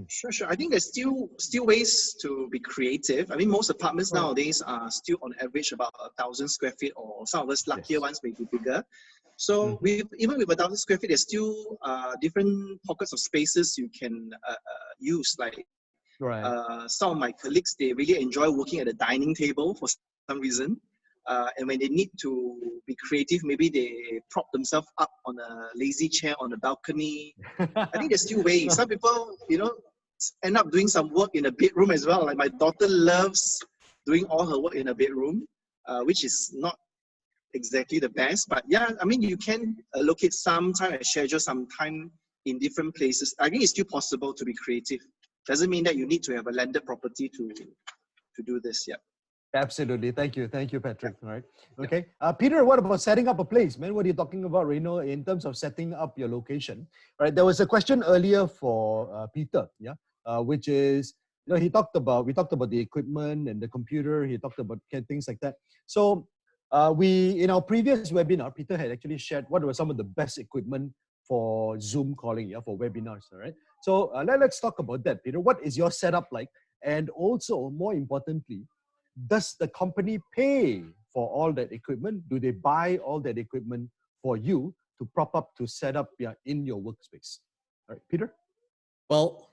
Sure. I think there's still ways to be creative. I mean, most apartments nowadays are still on average about 1,000 square feet, or some of us luckier ones may be bigger. So even with 1,000 square feet, there's still different pockets of spaces you can use. Like some of my colleagues, they really enjoy working at a dining table for some reason. And when they need to be creative, maybe they prop themselves up on a lazy chair on the balcony. I think there's still ways. Some people, end up doing some work in a bedroom as well. Like my daughter loves doing all her work in a bedroom, which is not exactly the best. But yeah, I mean, you can allocate some time and schedule some time in different places. I think it's still possible to be creative. Doesn't mean that you need to have a landed property to do this. Yeah. Absolutely. Thank you, Patrick. All right. Okay. Peter, what about setting up a place, man? What are you talking about, in terms of setting up your location? All right. There was a question earlier for Peter, which is, we talked about the equipment and the computer. He talked about things like that. So in our previous webinar, Peter had actually shared what were some of the best equipment for Zoom calling, for webinars. All right. So let's talk about that, Peter. What is your setup like? And also, more importantly, does the company pay for all that equipment? Do they buy all that equipment for you to prop up, to set up in your workspace? All right, Peter? Well,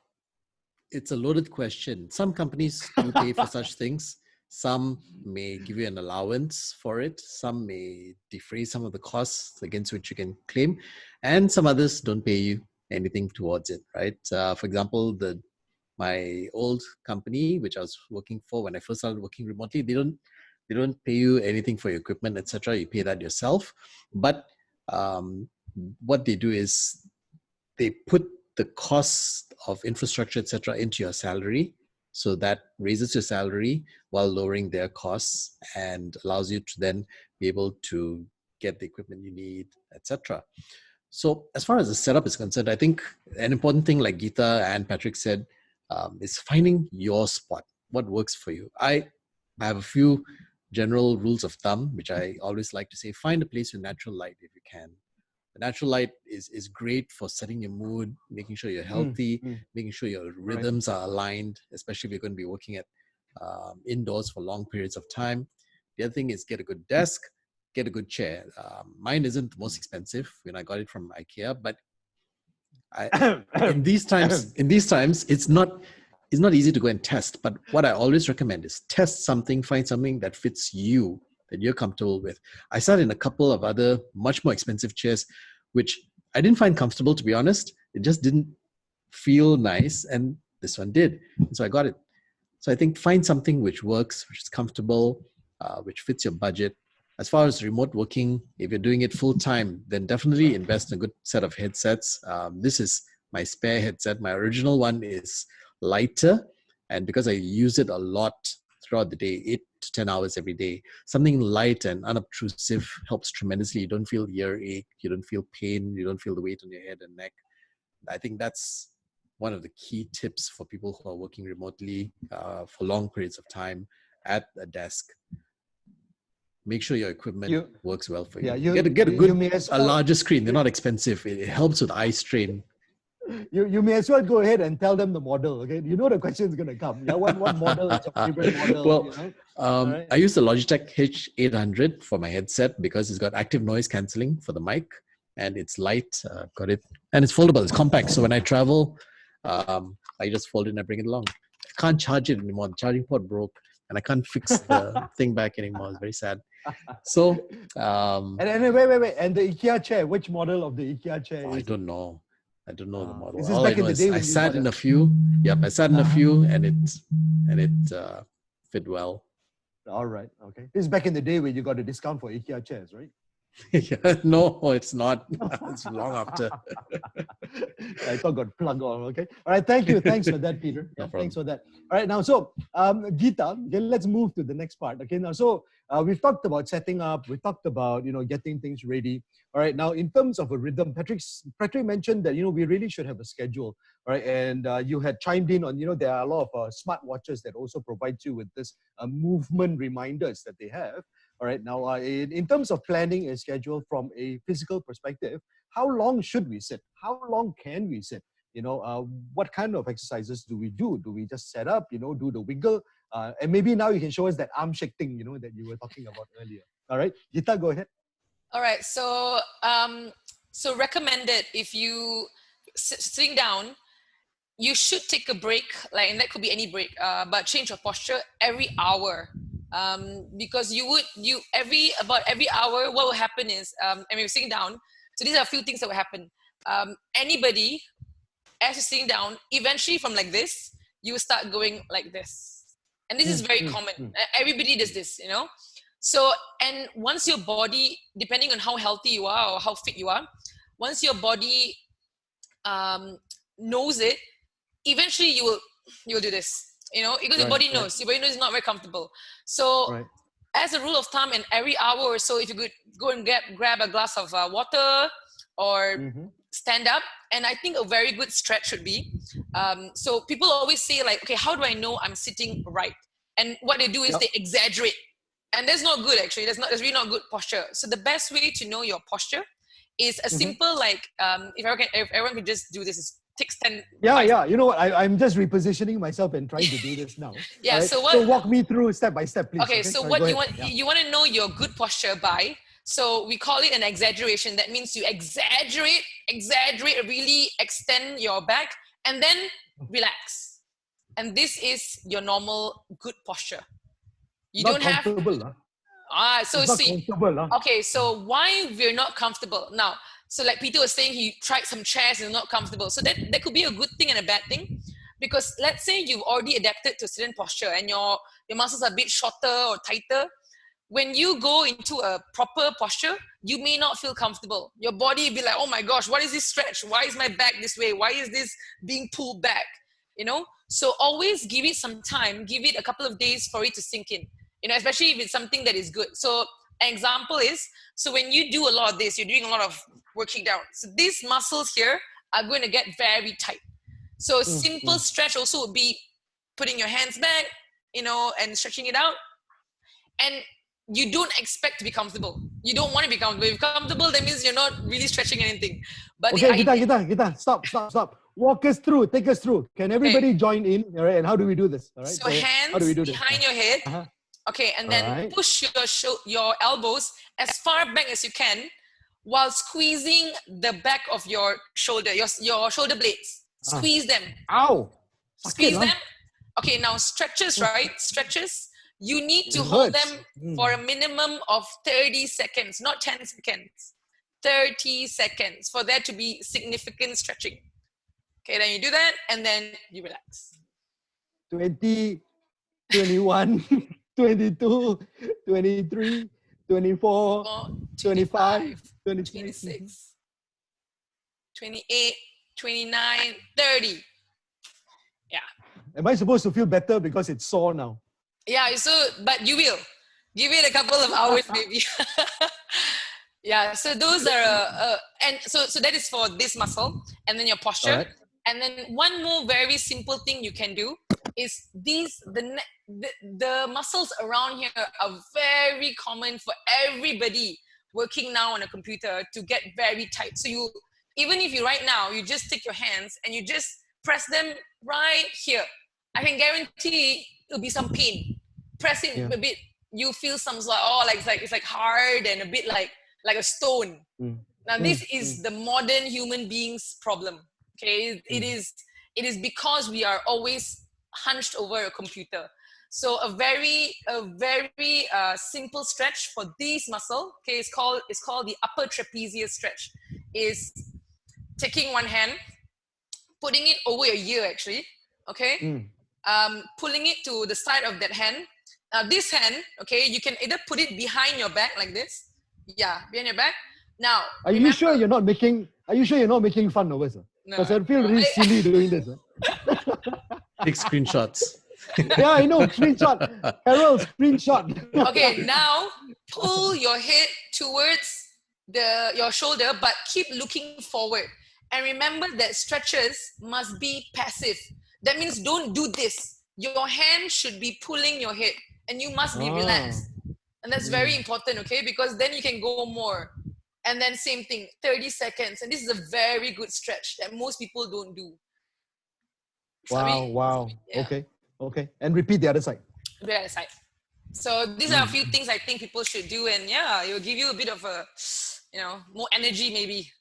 it's a loaded question. Some companies do pay for such things. Some may give you an allowance for it. Some may defray some of the costs against which you can claim. And some others don't pay you anything towards it, right? For example, my old company, which I was working for when I first started working remotely, they don't pay you anything for your equipment, etc. You pay that yourself. But what they do is they put the cost of infrastructure, etc., into your salary. So that raises your salary while lowering their costs and allows you to then be able to get the equipment you need, etc. So as far as the setup is concerned, I think an important thing, like Geeta and Patrick said, is finding your spot, what works for you. I have a few general rules of thumb, which I always like to say: find a place with natural light if you can. The natural light is great for setting your mood, making sure you're healthy, making sure your rhythms are aligned, especially if you're going to be working at indoors for long periods of time. The other thing is get a good desk, get a good chair. Mine isn't the most expensive when I got it from IKEA, but in these times, it's not easy to go and test. But what I always recommend is test something, find something that fits you, that you're comfortable with. I sat in a couple of other much more expensive chairs, which I didn't find comfortable, to be honest. It just didn't feel nice, and this one did. So I got it. So I think find something which works, which is comfortable, which fits your budget. As far as remote working, if you're doing it full time, then definitely invest in a good set of headsets. This is my spare headset. My original one is lighter, and because I use it a lot throughout the day, 8 to 10 hours every day, something light and unobtrusive helps tremendously. You don't feel earache, you don't feel pain, you don't feel the weight on your head and neck. I think that's one of the key tips for people who are working remotely for long periods of time at a desk. Make sure your equipment works well for you. Yeah, get a larger screen. They're not expensive. It helps with eye strain. You may as well go ahead and tell them the model. Okay, you know the question is going to come. Yeah, what model is your favorite model? Well, you know? Right. I use the Logitech H800 for my headset because it's got active noise cancelling for the mic, and it's light. Got it, and it's foldable. It's compact. So when I travel, I just fold it and I bring it along. I can't charge it anymore. The charging port broke, and I can't fix the thing back anymore. It's very sad. So, and wait. And the IKEA chair, which model of the IKEA chair? I don't know the model. Is this back in the day? I sat in a few. Yep, I sat in a few, and it fit well. All right. Okay. This is back in the day when you got a discount for IKEA chairs, right? Yeah, no, it's not. It's long after. I thought got plugged on. Okay. All right. Thank you. Thanks for that, Peter. No thanks for that. All right. Now, so Geeta, okay, let's move to the next part. Okay. Now, so we've talked about setting up. We talked about getting things ready. All right. Now, in terms of a rhythm, Patrick mentioned that we really should have a schedule. All right. And you had chimed in on there are a lot of smart watches that also provide you with this movement reminders that they have. All right. Now, in terms of planning a schedule from a physical perspective, how long should we sit? How long can we sit? What kind of exercises do we do? Do we just set up? Do the wiggle? And maybe now you can show us that arm shake thing, that you were talking about earlier. All right, Geeta, go ahead. All right. So, recommended if you sitting down, you should take a break, and that could be any break, but change your posture every hour. Because about every hour, what will happen is, and we're sitting down. So these are a few things that will happen. Anybody, as you're sitting down, eventually from like this, you will start going like this. And this is very common. Everybody does this, So, and once your body, depending on how healthy you are or how fit you are, once your body knows it, eventually you will do this. Because your body knows it's not very comfortable. So as a rule of thumb, in every hour or so, if you could go and grab a glass of water or stand up, and I think a very good stretch would be, so people always say okay, how do I know I'm sitting right? And what they do is they exaggerate, and that's not good actually. That's really not good posture. So the best way to know your posture is a simple if everyone could just do this, is takes 10. Yeah. You know what? I'm just repositioning myself and trying to do this now. Yeah. Right? So walk me through step by step, please. Okay. So what you want, you want to know your good posture by. So we call it an exaggeration. That means you exaggerate, really extend your back, and then relax. And this is your normal good posture. You Not don't have. comfortable, huh? So It's not see. comfortable, huh? Okay, so why we're not comfortable now? So like Peter was saying, he tried some chairs and not comfortable. So that could be a good thing and a bad thing, because let's say you've already adapted to a certain posture and your muscles are a bit shorter or tighter. When you go into a proper posture, you may not feel comfortable. Your body will be like, oh my gosh, what is this stretch? Why is my back this way? Why is this being pulled back? You know, so always give it some time, give it a couple of days for it to sink in, you know, especially if it's something that is good. So an example is, so when you do a lot of this, you're doing a lot of working down. So these muscles here are going to get very tight. So simple stretch also would be putting your hands back, you know, and stretching it out. And you don't expect to be comfortable. You don't want to be comfortable. If you're comfortable, that means you're not really stretching anything. But okay, Gita, stop. Walk us through, take us through. Can everybody join in? All right, and how do we do this? All right. So hands how do we do this? behind your head. Okay, and then push your elbows as far back as you can while squeezing the back of your shoulder, your shoulder blades. Squeeze them. Ow! Squeeze them. Okay, now stretches, right? Stretches. You need to hold them for a minimum of 30 seconds, not 10 seconds. 30 seconds for there to be significant stretching. Okay, then you do that and then you relax. 20, 21, 22, 23, 24, 25, 26, 28, 29, 30. Yeah. Am I supposed to feel better because it's sore now? Yeah, so, but you will. Give it a couple of hours maybe. Yeah, so those are, and so that is for this muscle and then your posture. Right. And then one more very simple thing you can do is the muscles around here are very common for everybody working now on a computer to get very tight. So you, even if you right now, you just take your hands and you just press them right here. I can guarantee it'll be some pain. Press it a bit, you feel some it's like hard and a bit like a stone. Now this is the modern human being's problem. Okay, it is because we are always hunched over a computer. So a very simple stretch for this muscle, okay, it's called the upper trapezius stretch. Is taking one hand, putting it over your ear actually, okay, pulling it to the side of that hand. Now this hand, okay, you can either put it behind your back like this, behind your back. Now, are you sure you're not making fun of us? Because I feel really silly doing this. Take screenshots. Yeah, I know. Screenshot. Carol, screenshot. Okay, now pull your head towards your shoulder, but keep looking forward. And remember that stretches must be passive. That means don't do this. Your hand should be pulling your head and you must be relaxed. And that's very important, okay? Because then you can go more. And then same thing, 30 seconds. And this is a very good stretch that most people don't do. Wow. Yeah. Okay. And repeat the other side. The other side. So these are a few things I think people should do. And yeah, it will give you a bit of more energy maybe.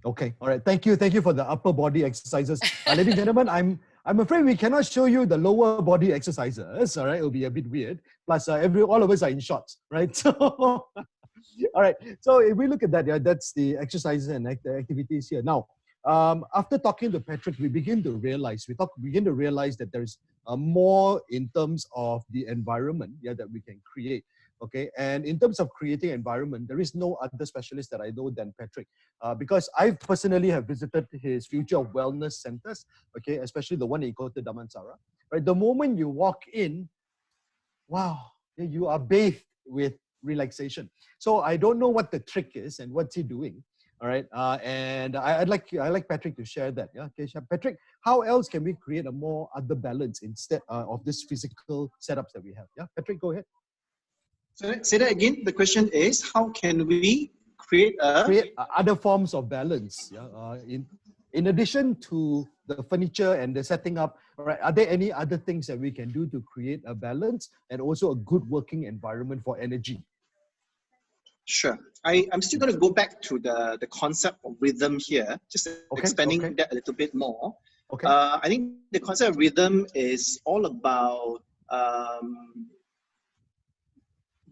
Okay. All right. Thank you for the upper body exercises. Ladies and gentlemen, I'm afraid we cannot show you the lower body exercises. All right. It'll be a bit weird. Plus, all of us are in shorts, right? So, all right. So if we look at that, that's the exercises and the activities here. Now, after talking to Patrick, we begin to realize that there's more in terms of the environment that we can create. Okay, and in terms of creating environment, there is no other specialist that I know than Patrick, because I personally have visited his future wellness centers. Okay, especially the one in Kota Damansara. Right, the moment you walk in, wow, you are bathed with relaxation. So I don't know what the trick is and what's he doing. All right, and I'd like Patrick to share that. Yeah, okay, Patrick, how else can we create a more other balance instead of this physical setups that we have? Yeah, Patrick, go ahead. So say that again. The question is, how can we create other forms of balance? Yeah, in addition to the furniture and the setting up, all right, are there any other things that we can do to create a balance and also a good working environment for energy? Sure. I'm still going to go back to the concept of rhythm here, just expanding that a little bit more. Okay. I think the concept of rhythm is all about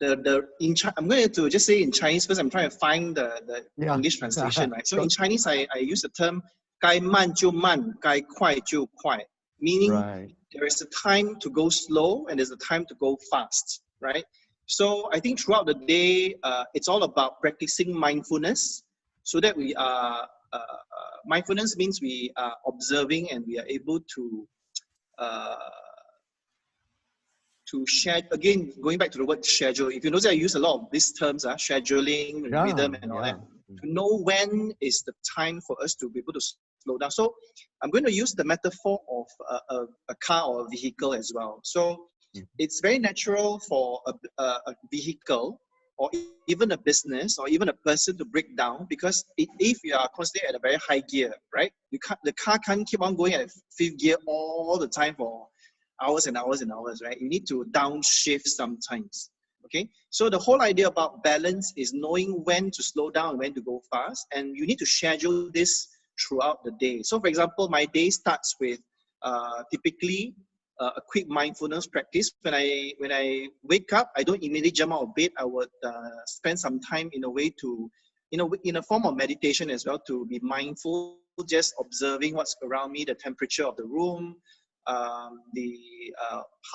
I'm going to just say in Chinese first. I'm trying to find the English translation, right? So in Chinese, I use the term 该慢就慢，该快就快, meaning there is a time to go slow and there's a time to go fast, right? So I think throughout the day, it's all about practicing mindfulness, so that we are mindfulness means we are observing and we are able to share, again, going back to the word schedule. If you notice, I use a lot of these terms, scheduling, rhythm, and all that, to know when is the time for us to be able to slow down. So I'm going to use the metaphor of a car or a vehicle as well. So it's very natural for a vehicle or even a business or even a person to break down, because if you are constantly at a very high gear, right? The car can't keep on going at fifth gear all the time for hours and hours and hours, right? You need to downshift sometimes, okay? So the whole idea about balance is knowing when to slow down and when to go fast, and you need to schedule this throughout the day. So for example, my day starts with typically a quick mindfulness practice. When I wake up, I don't immediately jump out of bed. I would spend some time in a way to, in a form of meditation as well, to be mindful, just observing what's around me, the temperature of the room, how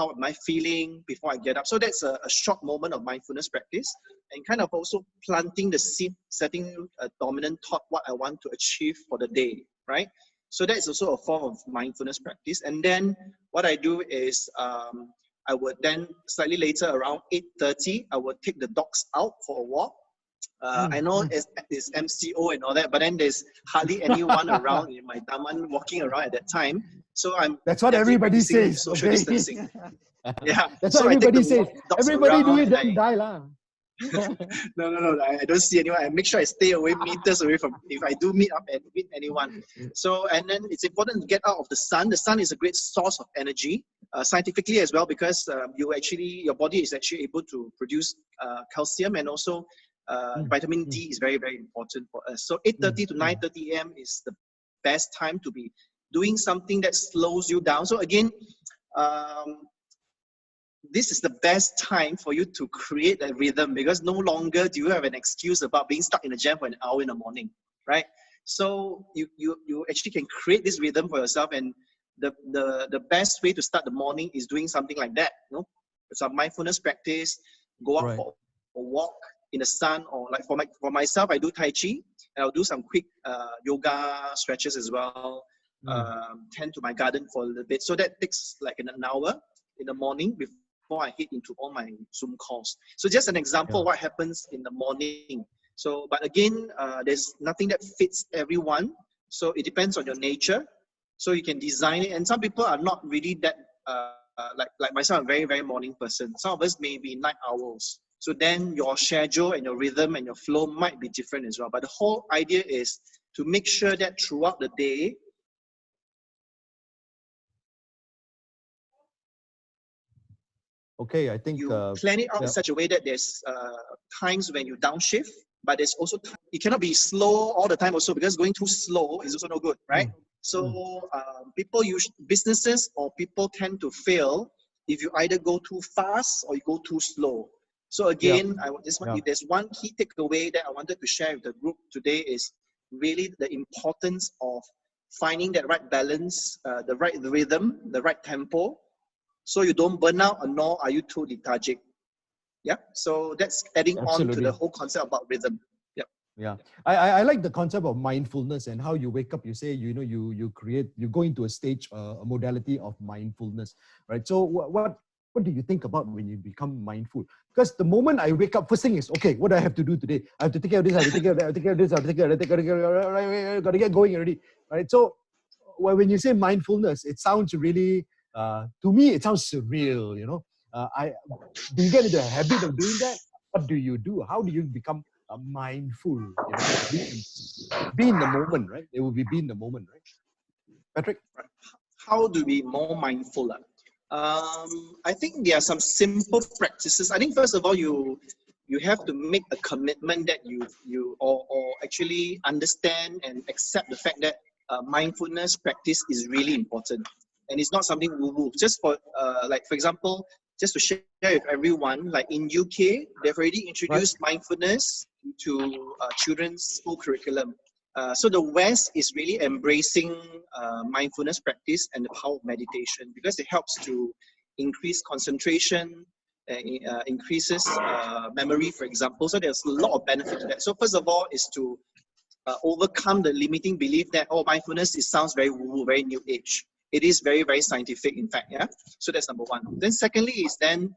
am I feeling before I get up. So that's a short moment of mindfulness practice, and kind of also planting the seed, setting a dominant thought, what I want to achieve for the day, right? So that's also a form of mindfulness practice. And then what I do is I would then slightly later, around 8:30, I would take the dogs out for a walk. I know it's MCO and all that, but then there's hardly anyone around in my Daman walking around at that time. So that's what everybody says. Social distancing. Yeah. That's what everybody says. Everybody do it, then die lah. No. I don't see anyone. I make sure I stay away meters away from if I do meet up and meet anyone. So, and then it's important to get out of the sun. The sun is a great source of energy, scientifically as well, because your body is actually able to produce calcium, and also vitamin D is very, very important for us. So 8:30 to 9:30 a.m. is the best time to be doing something that slows you down. So again, this is the best time for you to create a rhythm, because no longer do you have an excuse about being stuck in a jam for an hour in the morning, right? So you actually can create this rhythm for yourself, and the best way to start the morning is doing something like that. It's a mindfulness practice. Go out for a walk in the sun, or like for myself, I do Tai Chi, and I'll do some quick yoga stretches as well. Tend to my garden for a little bit. So that takes like an hour in the morning before I head into all my Zoom calls. So just an example of what happens in the morning. So, but again, there's nothing that fits everyone. So it depends on your nature. So you can design it. And some people are not really that, like myself, I'm a very, very morning person. Some of us may be night owls. So then your schedule and your rhythm and your flow might be different as well. But the whole idea is to make sure that throughout the day, okay, I think you plan it out in such a way that there's times when you downshift, but there's also it cannot be slow all the time also, because going too slow is also no good, right? So businesses or people tend to fail if you either go too fast or you go too slow. So again, if there's one key takeaway that I wanted to share with the group today, is really the importance of finding that right balance, the right rhythm, the right tempo, so you don't burn out, nor are you too lethargic. Yeah. So that's adding on to the whole concept about rhythm. Yeah. Yeah. I like the concept of mindfulness, and how you wake up, you say, you go into a stage, a modality of mindfulness, right? So what do you think about when you become mindful? Because the moment I wake up, first thing is, okay, what do I have to do today? I have to take care of this, I have to take care of that, I have to take care of this, I have to take care of that, got to get going already, right? So when you say mindfulness, it sounds really, to me, it sounds surreal, do you get into the habit of doing that? What do you do? How do you become mindful? Be in the moment, right? It will be in the moment, right? Patrick? How do we be more mindful? I think there are some simple practices. I think first of all, you have to make a commitment that you actually understand and accept the fact that mindfulness practice is really important, and it's not something woo-woo. Just for for example, just to share with everyone, like in UK, they've already introduced mindfulness to children's school curriculum. So the West is really embracing mindfulness practice and the power of meditation because it helps to increase concentration, increases memory, for example. So there's a lot of benefit to that. So first of all is to overcome the limiting belief that, oh, mindfulness, it sounds very woo-woo, very new age. It is very, very scientific, in fact, yeah? So that's number one. Then secondly is then,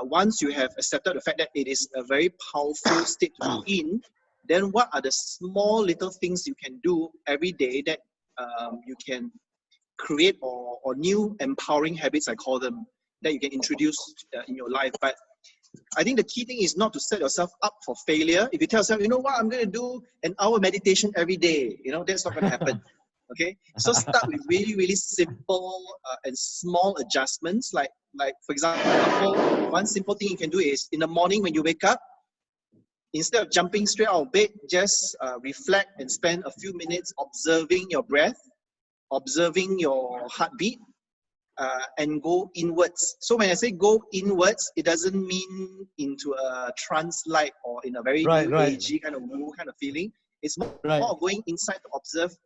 once you have accepted the fact that it is a very powerful state to be in, then what are the small little things you can do every day that you can create or new empowering habits, I call them, that you can introduce in your life. But I think the key thing is not to set yourself up for failure. If you tell yourself, you know what, I'm going to do an hour meditation every day, that's not going to happen. Okay, so start with really, really simple and small adjustments. Like for example, one simple thing you can do is in the morning when you wake up, instead of jumping straight out of bed, just reflect and spend a few minutes observing your breath, observing your heartbeat, and go inwards. So when I say go inwards, it doesn't mean into a trance-like or in a very new agey kind of woo kind of feeling. It's more of going inside to observe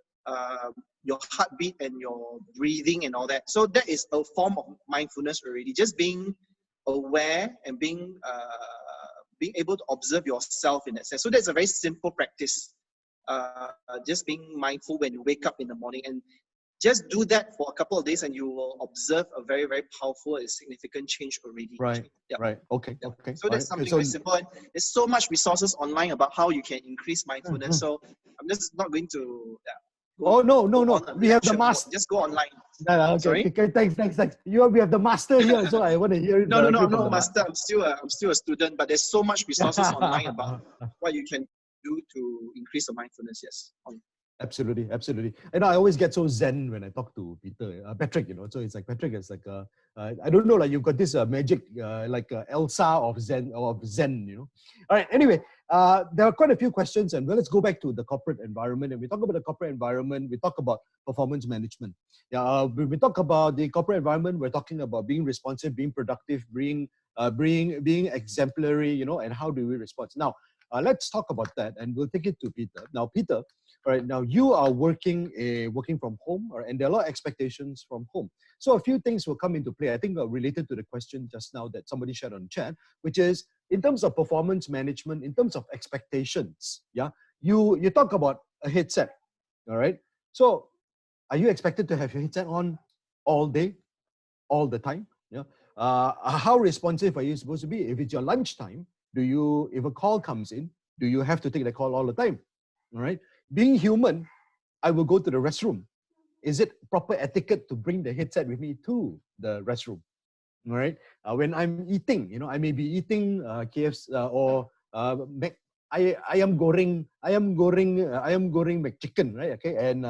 your heartbeat and your breathing and all that. So that is a form of mindfulness already. Just being aware and being able to observe yourself in that sense. So that's a very simple practice. Just being mindful when you wake up in the morning, and just do that for a couple of days and you will observe a very, very powerful and significant change already. Right. Okay. So that's something very simple. And there's so much resources online about how you can increase mindfulness. So I'm just not going to... no. We have the master. Just go online. Okay. Sorry? Okay, thanks. We have the master here, so I want to hear it. No, I'm not a master. I'm still a student, but there's so much resources online about what you can do to increase the mindfulness. Yes. Absolutely. And I always get so zen when I talk to Patrick, so it's like Patrick is like, I don't know, like you've got this magic, like Elsa of Zen, All right, anyway, there are quite a few questions, and let's go back to the corporate environment. And we talk about the corporate environment, we talk about performance management. When we talk about the corporate environment, we're talking about being responsive, being productive, being exemplary, and how do we respond? Now, let's talk about that, and we'll take it to Peter. Now, Peter, all right, now you are working from home, and there are a lot of expectations from home. So a few things will come into play, I think related to the question just now that somebody shared on chat, which is in terms of performance management, in terms of expectations, you talk about a headset, all right? So are you expected to have your headset on all day, all the time? How responsive are you supposed to be? If it's your lunchtime, if a call comes in, do you have to take the call all the time? All right. Being human, I will go to the restroom. Is it proper etiquette to bring the headset with me to the restroom? All right. When I'm eating, I may be eating KFC or ayam goreng McChicken, right? Okay, and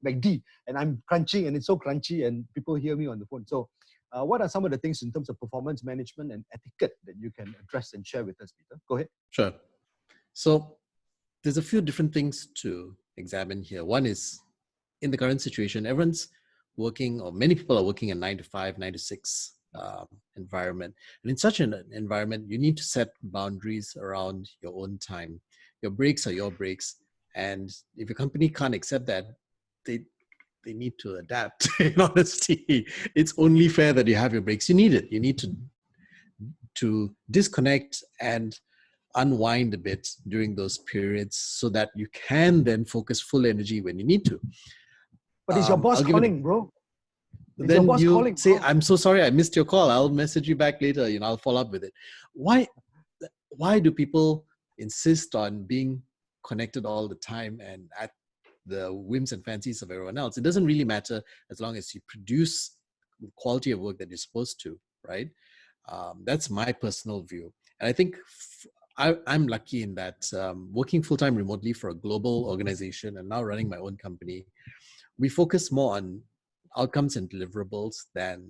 McD, and I'm crunching, and it's so crunchy, and people hear me on the phone. So, what are some of the things in terms of performance management and etiquette that you can address and share with us, Peter? Go ahead. Sure. So there's a few different things to examine here. One is, in the current situation, everyone's working, or many people are working a 9 to 5, 9 to 6 environment. And in such an environment, you need to set boundaries around your own time. Your breaks are your breaks. And if your company can't accept that, they need to adapt. In honesty, it's only fair that you have your breaks. You need it. You need to disconnect and unwind a bit during those periods so that you can then focus full energy when you need to. But is your boss calling, bro? Then you say, I'm so sorry, I missed your call. I'll message you back later. I'll follow up with it. Why do people insist on being connected all the time and at the whims and fancies of everyone else? It doesn't really matter as long as you produce the quality of work that you're supposed to, right? That's my personal view. And I think I'm lucky in that working full-time remotely for a global organization and now running my own company, we focus more on outcomes and deliverables than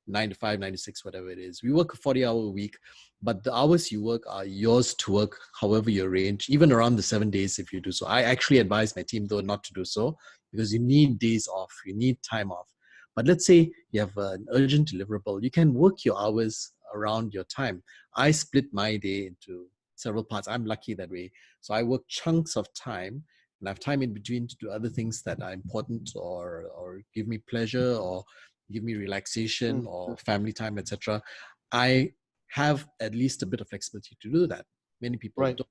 9 to 5, 9 to 6, whatever it is. We work a 40-hour week, but the hours you work are yours to work however you arrange, even around the 7 days if you do so. I actually advise my team, though, not to do so because you need days off, you need time off. But let's say you have an urgent deliverable. You can work your hours around your time. I split my day into several parts. I'm lucky that way. So I work chunks of time and I have time in between to do other things that are important or give me pleasure or give me relaxation or family time, etc. I have at least a bit of flexibility to do that. Many people Right. don't.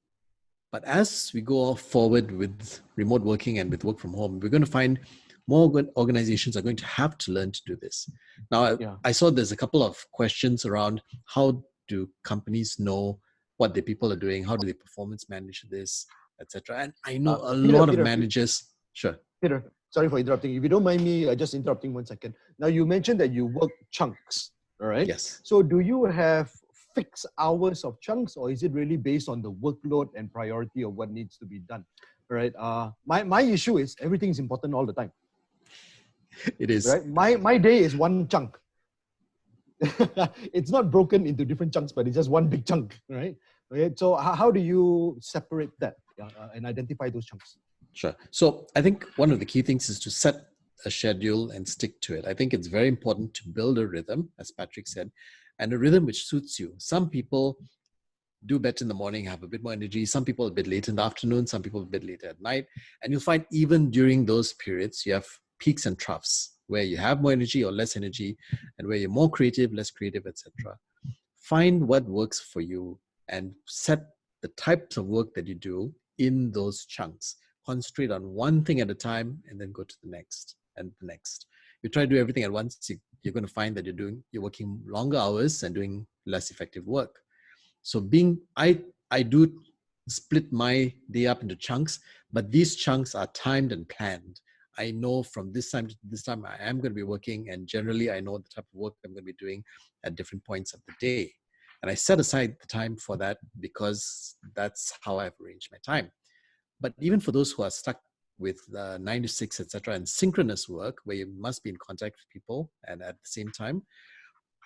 But as we go forward with remote working and with work from home, we're going to find more organizations are going to have to learn to do this. Now, I saw there's a couple of questions around how do companies know what the people are doing? How do they performance manage this, etc. And I know a lot of managers. Sure. Peter, sorry for interrupting. If you don't mind me just interrupting 1 second. Now, you mentioned that you work chunks, all right? Yes. So do you have fixed hours of chunks, or is it really based on the workload and priority of what needs to be done? All right. My issue is everything's important all the time. It is. Right. My day is one chunk. It's not broken into different chunks, but it's just one big chunk, right? Okay. So how do you separate that and identify those chunks? Sure. So I think one of the key things is to set a schedule and stick to it. I think it's very important to build a rhythm, as Patrick said, and a rhythm which suits you. Some people do better in the morning, have a bit more energy. Some people a bit later in the afternoon, some people a bit later at night. And you'll find even during those periods, you have peaks and troughs where you have more energy or less energy and where you're more creative, less creative, etc. Find what works for you and set the types of work that you do in those chunks. Concentrate on one thing at a time and then go to the next and the next. You try to do everything at once, you're going to find that you're working longer hours and doing less effective work. So I do split my day up into chunks, but these chunks are timed and planned. I know from this time to this time I am going to be working, and generally I know the type of work I'm going to be doing at different points of the day. And I set aside the time for that because that's how I've arranged my time. But even for those who are stuck with 9 to 6, etc., and synchronous work where you must be in contact with people and at the same time,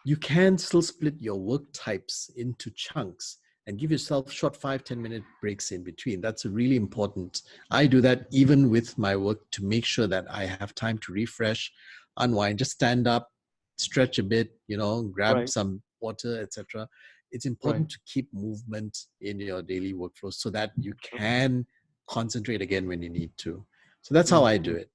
you can still split your work types into chunks and give yourself short 5-10 minute breaks in between. That's really important. I do that even with my work to make sure that I have time to refresh, unwind, just stand up, stretch a bit, grab some water, etc. It's important to keep movement in your daily workflow so that you can concentrate again when you need to. So that's how I do it.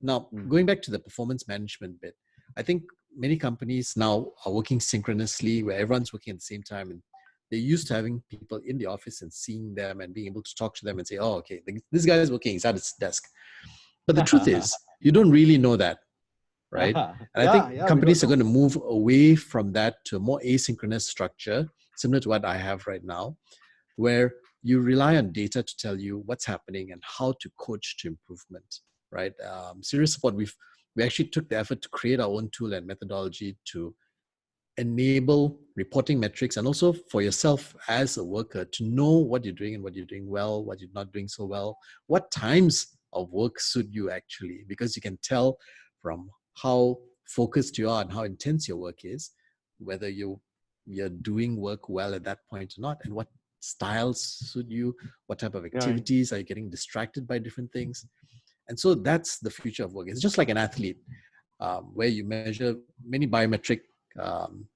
Now, going back to the performance management bit, I think many companies now are working synchronously where everyone's working at the same time, and they're used to having people in the office and seeing them and being able to talk to them and say, oh, okay, this guy is working, he's at his desk. But the truth is, you don't really know that, right? And I think companies are going to move away from that to a more asynchronous structure, similar to what I have right now, where you rely on data to tell you what's happening and how to coach to improvement, right? Serious Support, we actually took the effort to create our own tool and methodology to enable reporting metrics, and also for yourself as a worker to know what you're doing and what you're doing well, what you're not doing so well, what times of work suit you actually, because you can tell from how focused you are and how intense your work is, whether you're doing work well at that point or not, and what styles suit you, what type of activities are you getting distracted by different things. And so that's the future of work. It's just like an athlete, where you measure many biometric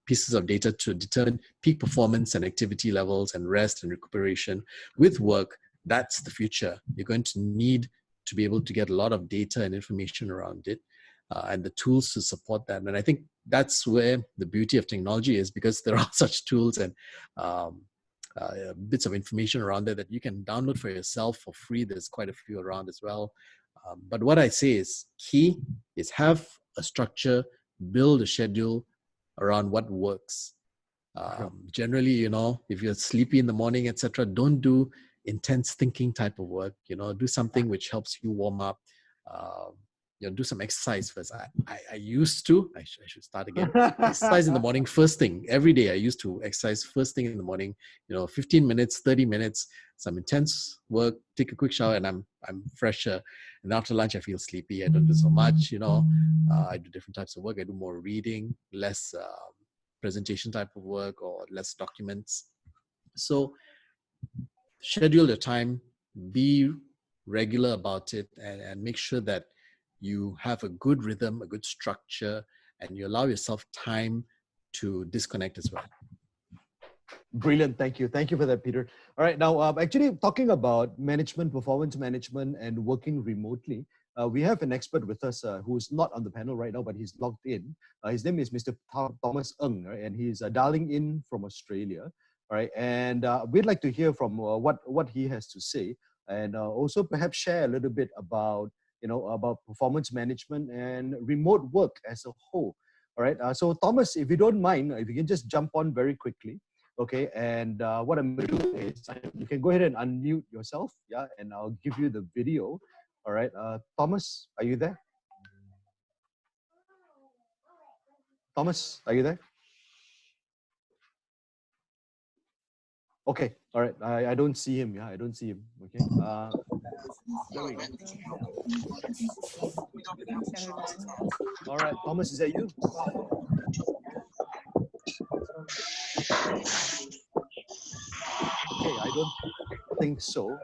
pieces of data to determine peak performance and activity levels and rest and recuperation. With work, that's the future. You're going to need to be able to get a lot of data and information around it, and the tools to support that. And I think that's where the beauty of technology is, because there are such tools and bits of information around there that you can download for yourself for free. There's quite a few around as well. But what I say is key is have a structure, build a schedule around what works. Generally, if you're sleepy in the morning, etc., don't do intense thinking type of work. Do something which helps you warm up. Do some exercise first. I used to, I should start again. Exercise in the morning first thing. Every day I used to exercise first thing in the morning, 15 minutes, 30 minutes, some intense work, take a quick shower, and I'm fresher. And after lunch, I feel sleepy. I don't do so much, I do different types of work. I do more reading, less presentation type of work, or less documents. So schedule your time, be regular about it, and make sure that you have a good rhythm, a good structure, and you allow yourself time to disconnect as well. Brilliant. Thank you. Thank you for that, Peter. All right. Now, actually talking about management, performance management, and working remotely, we have an expert with us who's not on the panel right now, but he's logged in. His name is Mr. Thomas Ng, right? And he's dialing in from Australia. All right. And we'd like to hear from what he has to say, and also perhaps share a little bit about, about performance management and remote work as a whole. All right. So Thomas, if you don't mind, if you can just jump on very quickly. Okay, and what I'm going to do is you can go ahead and unmute yourself, yeah, and I'll give you the video. All right, Thomas, are you there? Thomas, are you there? Okay, all right, I don't see him, yeah, I don't see him, okay. There we go. All right, Thomas, is that you? Okay, I don't think so.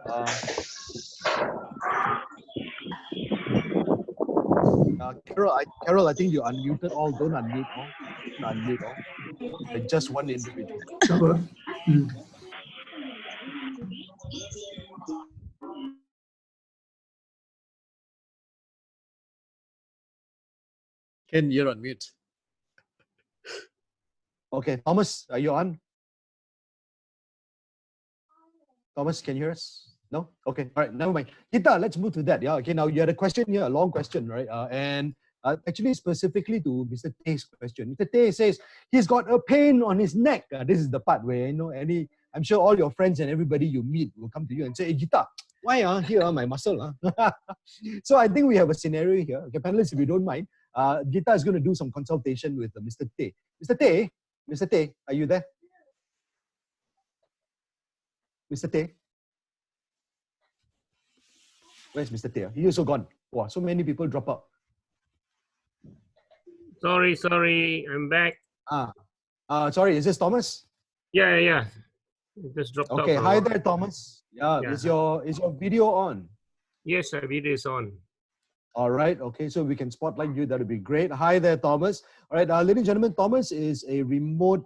Carol, I think you unmuted all. Don't unmute all. Don't unmute all. Like just one individual. Ken, you're on mute. Okay, Thomas, are you on? Thomas, can you hear us? No? Okay, all right, never mind. Gita, let's move to that. Yeah, okay, now you had a question here, a long question, right? And actually specifically to Mr. Tay's question. Mr. Tay says he's got a pain on his neck. This is the part where, I'm sure all your friends and everybody you meet will come to you and say, hey, Gita, why here my muscle? So I think we have a scenario here. Okay, panelists, if you don't mind, Gita is going to do some consultation with Mr. Tay. Mr. Tay, are you there? Mr. Tay? Where's Mr. Tay? He also gone. Wow, so many people drop out. Sorry, I'm back. Sorry, is this Thomas? Yeah. It just dropped out. Okay, hi there, Thomas. Yeah, is your video on? Yes, our video is on. All right, okay, so we can spotlight you. That would be great. Hi there, Thomas. All right, ladies and gentlemen, Thomas is a remote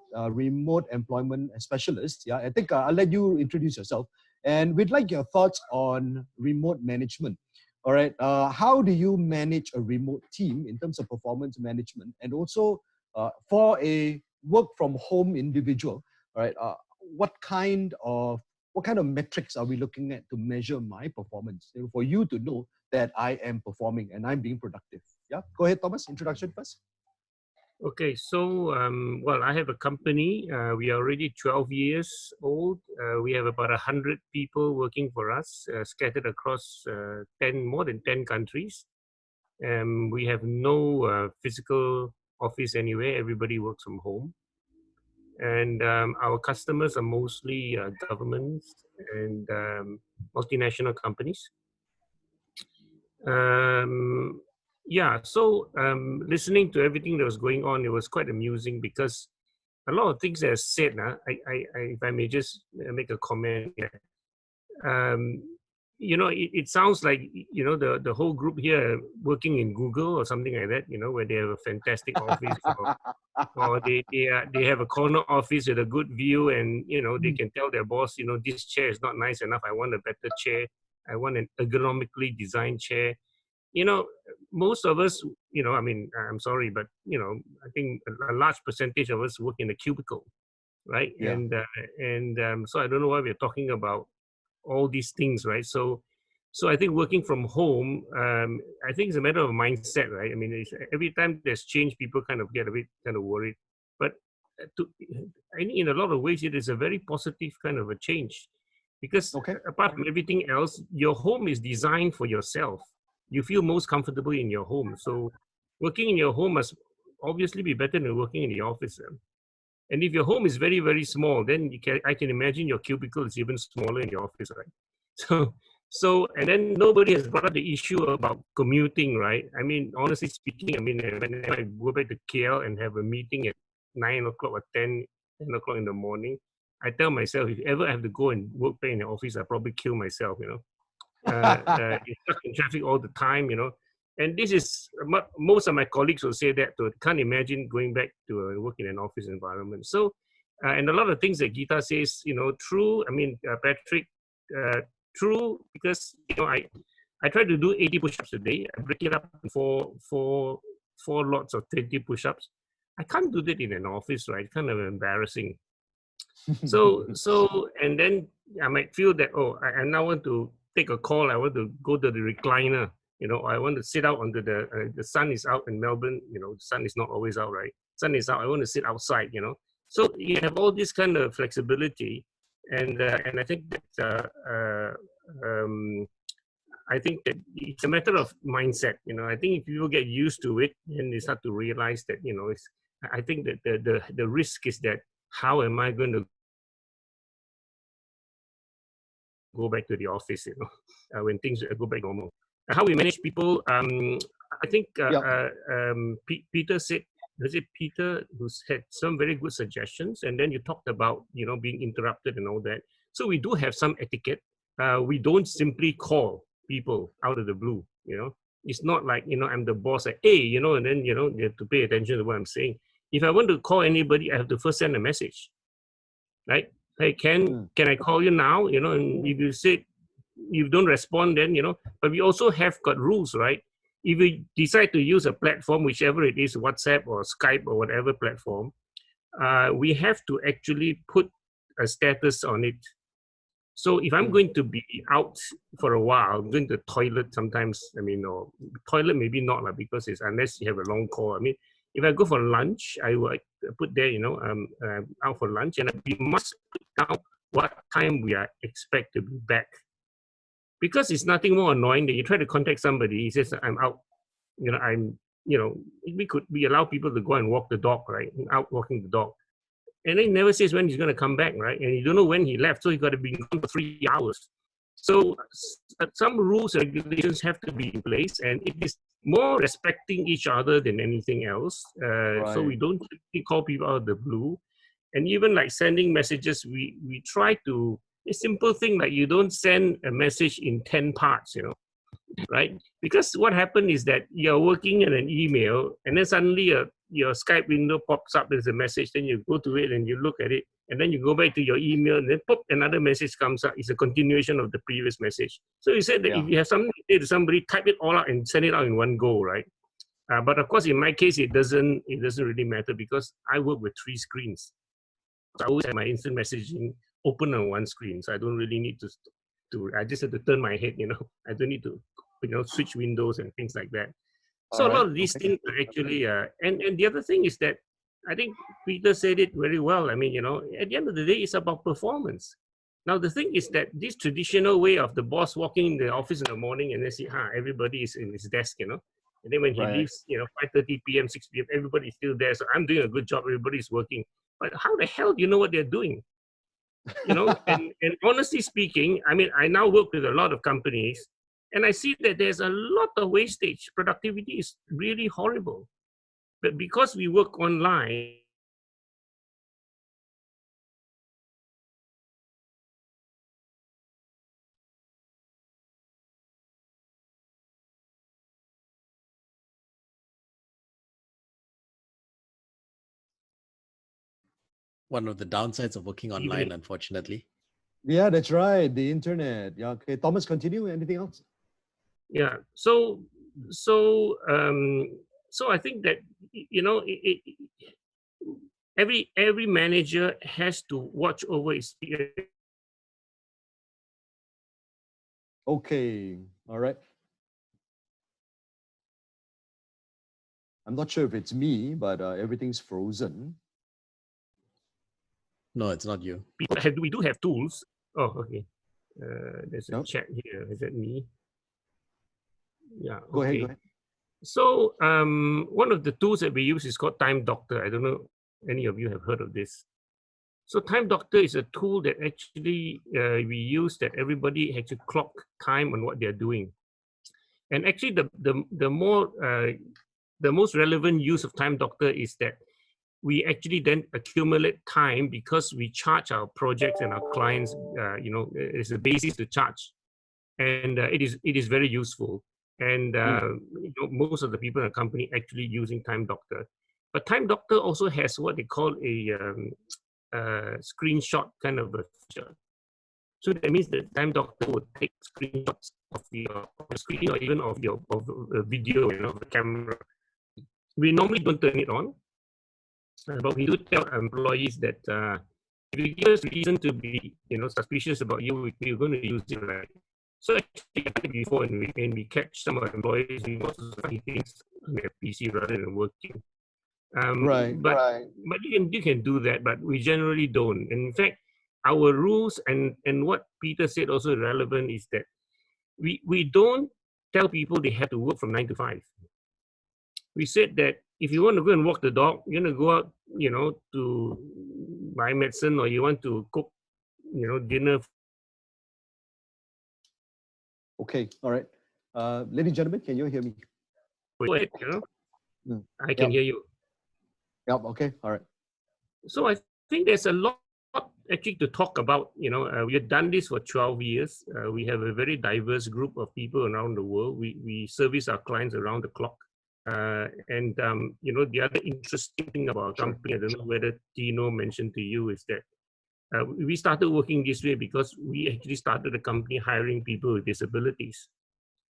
employment specialist. Yeah, I think I'll let you introduce yourself. And we'd like your thoughts on remote management. All right, how do you manage a remote team in terms of performance management, and also for a work from home individual? All right, what kind of metrics are we looking at to measure my performance, for you to know that I am performing and I'm being productive? Yeah, go ahead, Thomas. Introduction first. Okay, so well, I have a company. We are already 12 years old. We have about 100 people working for us, scattered across more than 10 countries. We have no physical office anywhere. Everybody works from home. And our customers are mostly governments and multinational companies. Yeah, so listening to everything that was going on, it was quite amusing because a lot of things that are said, if I may just make a comment here. It sounds like, the whole group here working in Google or something like that, where they have a fantastic office or they have a corner office with a good view, and, they can tell their boss, this chair is not nice enough. I want a better chair. I want an ergonomically designed chair. Most of us, I'm sorry, but, I think a large percentage of us work in a cubicle, right? Yeah. And so I don't know why we're talking about all these things, right? So I think working from home, I think it's a matter of mindset, right? I mean, every time there's change, people kind of get a bit kind of worried. But in a lot of ways, it is a very positive kind of a change. Because apart from everything else, your home is designed for yourself. You feel most comfortable in your home. So working in your home must obviously be better than working in the office. And if your home is very, very small, then I can imagine your cubicle is even smaller in your office, right? So, and then nobody has brought up the issue about commuting, right? I mean, honestly speaking, when I go back to KL and have a meeting at 9 o'clock or 10 o'clock in the morning, I tell myself, if ever I have to go and work back in the office, I'll probably kill myself, you're stuck in traffic all the time, And this is, most of my colleagues will say that, too. Can't imagine going back to work in an office environment. So And a lot of things that Geeta says, true. I mean, Patrick, true, because I try to do 80 push-ups a day. I break it up in four lots of 20 push-ups. I can't do that in an office, right? Kind of embarrassing. So and then I might feel that, I now want to take a call. I want to go to the recliner. I want to sit out under the sun is out in Melbourne. The sun is not always out, right? Sun is out. I want to sit outside. So you have all this kind of flexibility, and I think that it's a matter of mindset. I think if people get used to it, then they start to realize that I think that the risk is that how am I going to go back to the office? When things go back normal. How we manage people. I think Peter said. Was it Peter who had some very good suggestions? And then you talked about being interrupted and all that. So we do have some etiquette. We don't simply call people out of the blue. It's not like I'm the boss. Like, hey, and then you have to pay attention to what I'm saying. If I want to call anybody, I have to first send a message, right? Hey, can I call you now? And if you say you don't respond, then But we also have got rules, right? If we decide to use a platform, whichever it is, WhatsApp or Skype or whatever platform, we have to actually put a status on it. So if I'm going to be out for a while, I'm going to the toilet sometimes, or toilet maybe not, because it's unless you have a long call. If I go for lunch, I would put there, out for lunch, and we must put down what time we are expect to be back. Because it's nothing more annoying that you try to contact somebody, he says, I'm out, we allow people to go and walk the dog, right? Out walking the dog. And then he never says when he's going to come back, right? And you don't know when he left, so he got to be gone for 3 hours. So some rules and regulations have to be in place, and it is more respecting each other than anything else. So we don't call people out of the blue. And even like sending messages, we try to, a simple thing like you don't send a message in 10 parts, right? Because what happened is that you're working in an email and then suddenly your Skype window pops up as a message, then you go to it and you look at it, and then you go back to your email and then pop, another message comes up. It's a continuation of the previous message. So you said that if you have something to say to somebody, type it all out and send it out in one go, right? But of course, in my case, it doesn't really matter because I work with 3 screens. So I always have my instant messaging open on one screen, so I don't really need to I just have to turn my head, I don't need to, switch windows and things like that. So a lot of these things are actually, and the other thing is that I think Peter said it very well. At the end of the day, it's about performance. Now, the thing is that this traditional way of the boss walking in the office in the morning and then see, everybody is in his desk, and then when he leaves, 5:30 p.m., 6 p.m., everybody's still there. So I'm doing a good job, everybody's working. But how the hell do you know what they're doing? And honestly speaking, I now work with a lot of companies and I see that there's a lot of wastage. Productivity is really horrible. But because we work online, One of the downsides of working online, unfortunately. Yeah, that's right. The internet. Yeah. Okay. Thomas, continue. Anything else? Yeah. So I think that every manager has to watch over his. Okay. All right. I'm not sure if it's me, but everything's frozen. No, it's not you. We do have tools. Oh, okay. There's a chat here. Is that me? Yeah. Okay. Go ahead. So one of the tools that we use is called Time Doctor. I don't know any of you have heard of this. So Time Doctor is a tool that actually we use that everybody actually clock time on what they're doing. And actually the most relevant use of Time Doctor is that we actually then accumulate time because we charge our projects and our clients, it's a basis to charge. And it is very useful. And most of the people in the company actually using Time Doctor. But Time Doctor also has what they call screenshot kind of a feature. So that means the time doctor would take screenshots of your screen or even of your video, the camera. We normally don't turn it on, but we do tell employees that if you give us reason to be, suspicious about you, we're going to use it, right? So actually, before when we catch some of our employees doing all sorts of funny things on their PC rather than working. But you can do that, but we generally don't. And in fact, our rules and what Peter said also relevant is that we don't tell people they have to work from 9 to 5. We said that if you want to go and walk the dog, you're going to go out, to buy medicine, or you want to cook, dinner. Okay, all right. Ladies and gentlemen, can you hear me? Go ahead, I can hear you. Yep, okay, all right. So I think there's a lot actually to talk about. We have done this for 12 years. We have a very diverse group of people around the world. We service our clients around the clock. And the other interesting thing about our company, I don't know whether Tino mentioned to you, is that we started working this way because we actually started the company hiring people with disabilities.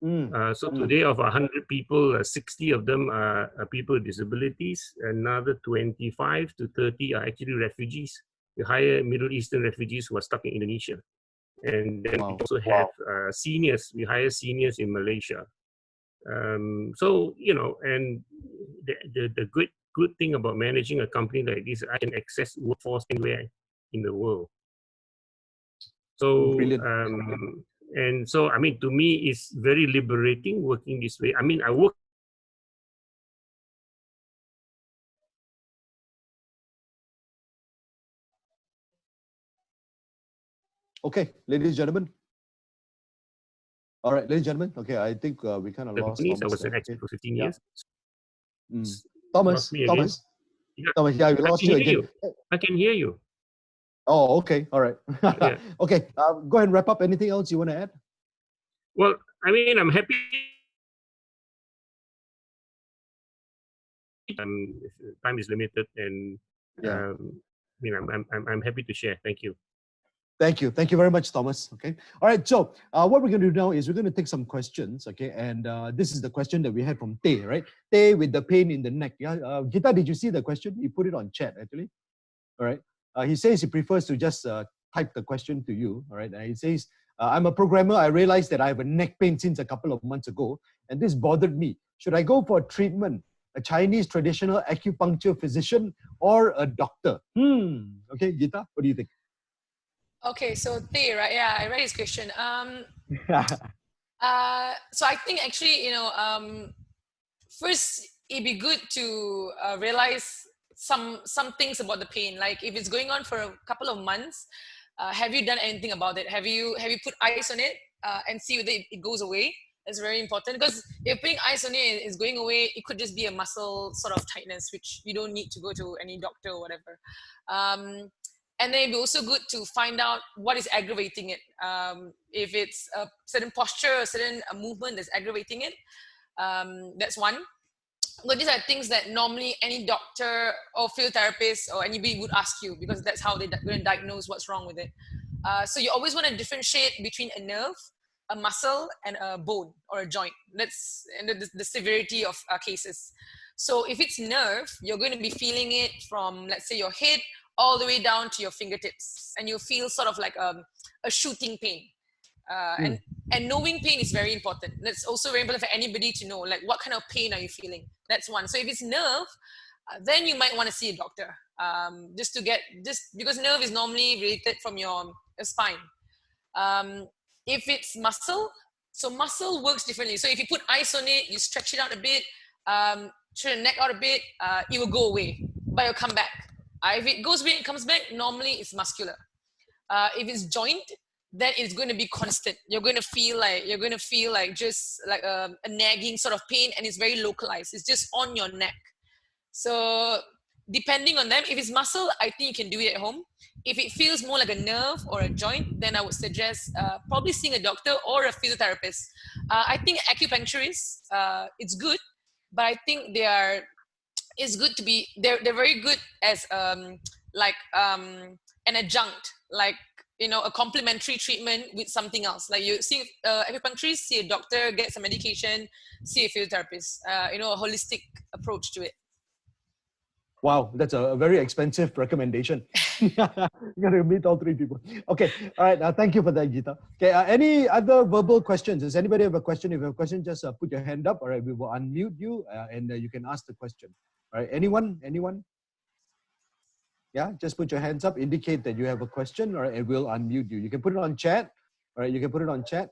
So today, of 100 people, 60 of them are people with disabilities. Another 25 to 30 are actually refugees. We hire Middle Eastern refugees who are stuck in Indonesia. And then we also have seniors. We hire seniors in Malaysia. So, and the good thing about managing a company like this, I can access workforce anywhere in the world. So, and so, I mean, to me, it's very liberating working this way. I mean, I work. Okay, ladies and gentlemen. All right, ladies and gentlemen. Okay, I think we kind of lost Thomas. I was an expert for 15 years. Thomas, yeah, we lost you again. I can hear you. Oh, okay, all right. Yeah. Okay, go ahead and wrap up. Anything else you want to add? Well, I mean, I'm happy. Time is limited, and I'm happy to share. Thank you. Thank you very much, Thomas. Okay, all right. So what we're going to do now is we're going to take some questions. Okay, and this is the question that we had from Tay, right? Tay with the pain in the neck. Yeah, Gita, did you see the question? He put it on chat actually. All right. He says he prefers to just type the question to you. All right. And he says, I'm a programmer. I realized that I have a neck pain since a couple of months ago, and this bothered me. Should I go for treatment? A Chinese traditional acupuncture physician or a doctor? Okay, Gita, what do you think? Okay, so Tay, right? Yeah, I read his question. So I think actually, first it'd be good to realize some things about the pain. Like if it's going on for a couple of months, have you done anything about it? Have you put ice on it and see whether it goes away? That's very important, because if putting ice on it is going away, it could just be a muscle sort of tightness, which you don't need to go to any doctor or whatever. And then it'd be also good to find out what is aggravating it. If it's a certain posture, a certain movement that's aggravating it, that's one. But these are things that normally any doctor or physiotherapist or anybody would ask you, because that's how they're going to diagnose what's wrong with it. So you always want to differentiate between a nerve, a muscle, and a bone or a joint. That's the severity of cases. So if it's nerve, you're going to be feeling it from, let's say, your head all the way down to your fingertips, and you feel sort of like a shooting pain. And knowing pain is very important. That's also very important for anybody to know, like, what kind of pain are you feeling? That's one. So if it's nerve, then you might want to see a doctor, just because nerve is normally related from your spine. If it's muscle, so muscle works differently. So if you put ice on it, you stretch it out a bit, stretch the neck out a bit, it will go away, but it'll come back. If it goes away and comes back, normally it's muscular. If it's joint, then it's going to be constant. You're going to feel like just like a nagging sort of pain, and it's very localized. It's just on your neck. So depending on them, if it's muscle, I think you can do it at home. If it feels more like a nerve or a joint, then I would suggest probably seeing a doctor or a physiotherapist. I think acupuncturists, it's good, but I think they're very good as like an adjunct, like, you know, a complementary treatment with something else. Like you see acupuncturist, see a doctor, get some medication, see a physiotherapist. You know, a holistic approach to it. Wow, that's a very expensive recommendation. You gotta meet all three people. Okay, all right. Thank you for that, Gita. Okay, any other verbal questions? Does anybody have a question? If you have a question, just put your hand up. All right, we will unmute you and you can ask the question. All right, anyone? Anyone? Yeah, just put your hands up. Indicate that you have a question, all right, and we'll unmute you. You can put it on chat. All right, you can put it on chat.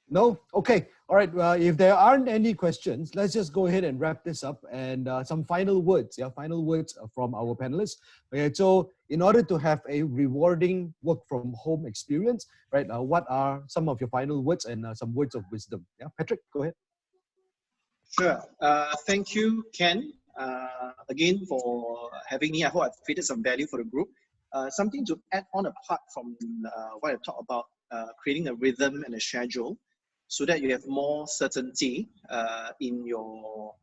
No? Okay. All right. If there aren't any questions, let's just go ahead and wrap this up and some final words. Yeah, final words from our panelists. Okay. So in order to have a rewarding work from home experience, right? What are some of your final words and some words of wisdom? Yeah, Patrick, go ahead. Sure. Thank you, Ken, again for having me. I hope I've created some value for the group. Something to add on apart from what I talked about, creating a rhythm and a schedule, so that you have more certainty in your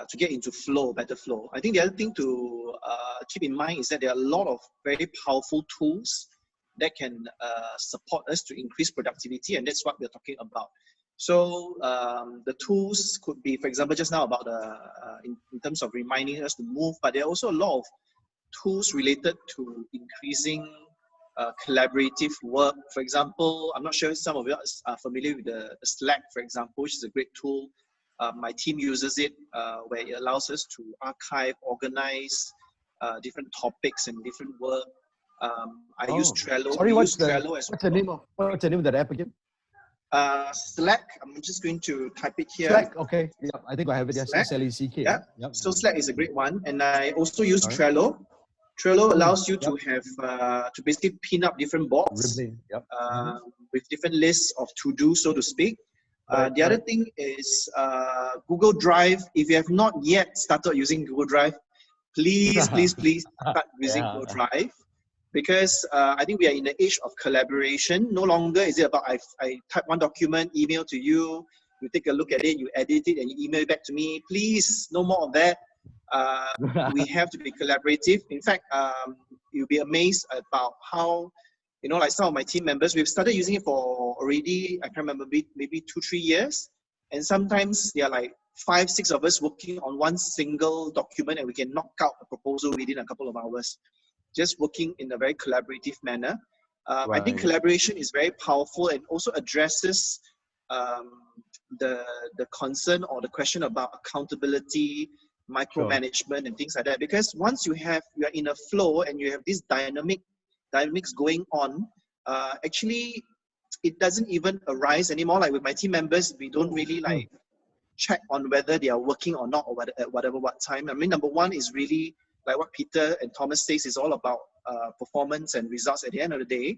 to get into flow, better flow. I think the other thing to keep in mind is that there are a lot of very powerful tools that can support us to increase productivity, and that's what we're talking about. So the tools could be, for example, just now about in terms of reminding us to move, but there are also a lot of tools related to increasing collaborative work. For example, I'm not sure if some of you are familiar with the Slack, for example, which is a great tool. My team uses it where it allows us to archive, organize different topics and different work. I use Trello. Sorry, what's the name of that app again? Slack. I'm just going to type it here. Slack. Okay. Yeah, I think I have it. Yes, S-L-E-C-K. Yeah. Yep. So Slack is a great one, and I also use Trello. Trello allows you to have to basically pin up different boards with different lists of to-do, so to speak. The other thing is Google Drive. If you have not yet started using Google Drive, please start using Google Drive, because I think we are in the age of collaboration. No longer is it about I type one document, email to you, you take a look at it, you edit it, and you email it back to me. Please, no more of that. We have to be collaborative. In fact, you'll be amazed about how, you know, like some of my team members, we've started using it for already, I can't remember, maybe 2-3 years. And sometimes there are like 5-6 of us working on one single document, and we can knock out a proposal within a couple of hours, just working in a very collaborative manner. I think collaboration is very powerful and also addresses the concern or the question about accountability, micromanagement, and things like that. Because once you are in a flow and you have this dynamics going on, actually it doesn't even arise anymore. Like with my team members, we don't really like check on whether they are working or not, or at what time. I mean, number one is really like what Peter and Thomas says, is all about performance and results at the end of the day.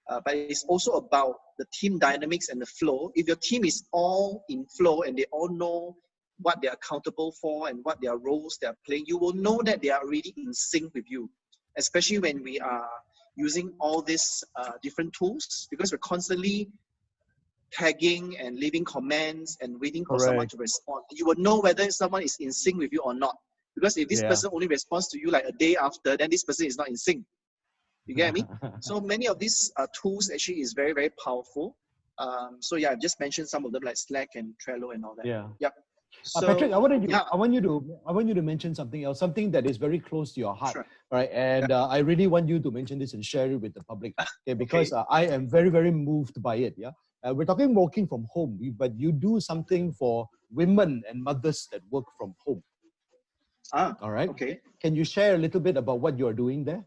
But it's also about the team dynamics and the flow. If your team is all in flow and they all know what they're accountable for and what their roles they're playing, you will know that they are really in sync with you, especially when we are using all these different tools, because we're constantly tagging and leaving comments and waiting for someone to respond. You will know whether someone is in sync with you or not. Because if this person only responds to you like a day after, then this person is not in sync. You get me? So many of these tools actually is very, very powerful. So yeah, I've just mentioned some of them like Slack and Trello and all that. Yeah. Yep. So, Patrick, I want you to mention something else, something that is very close to your heart, right? And I really want you to mention this and share it with the public, okay? Because I am very, very moved by it. Yeah, we're talking working from home, but you do something for women and mothers that work from home. All right. Okay. Can you share a little bit about what you're doing there?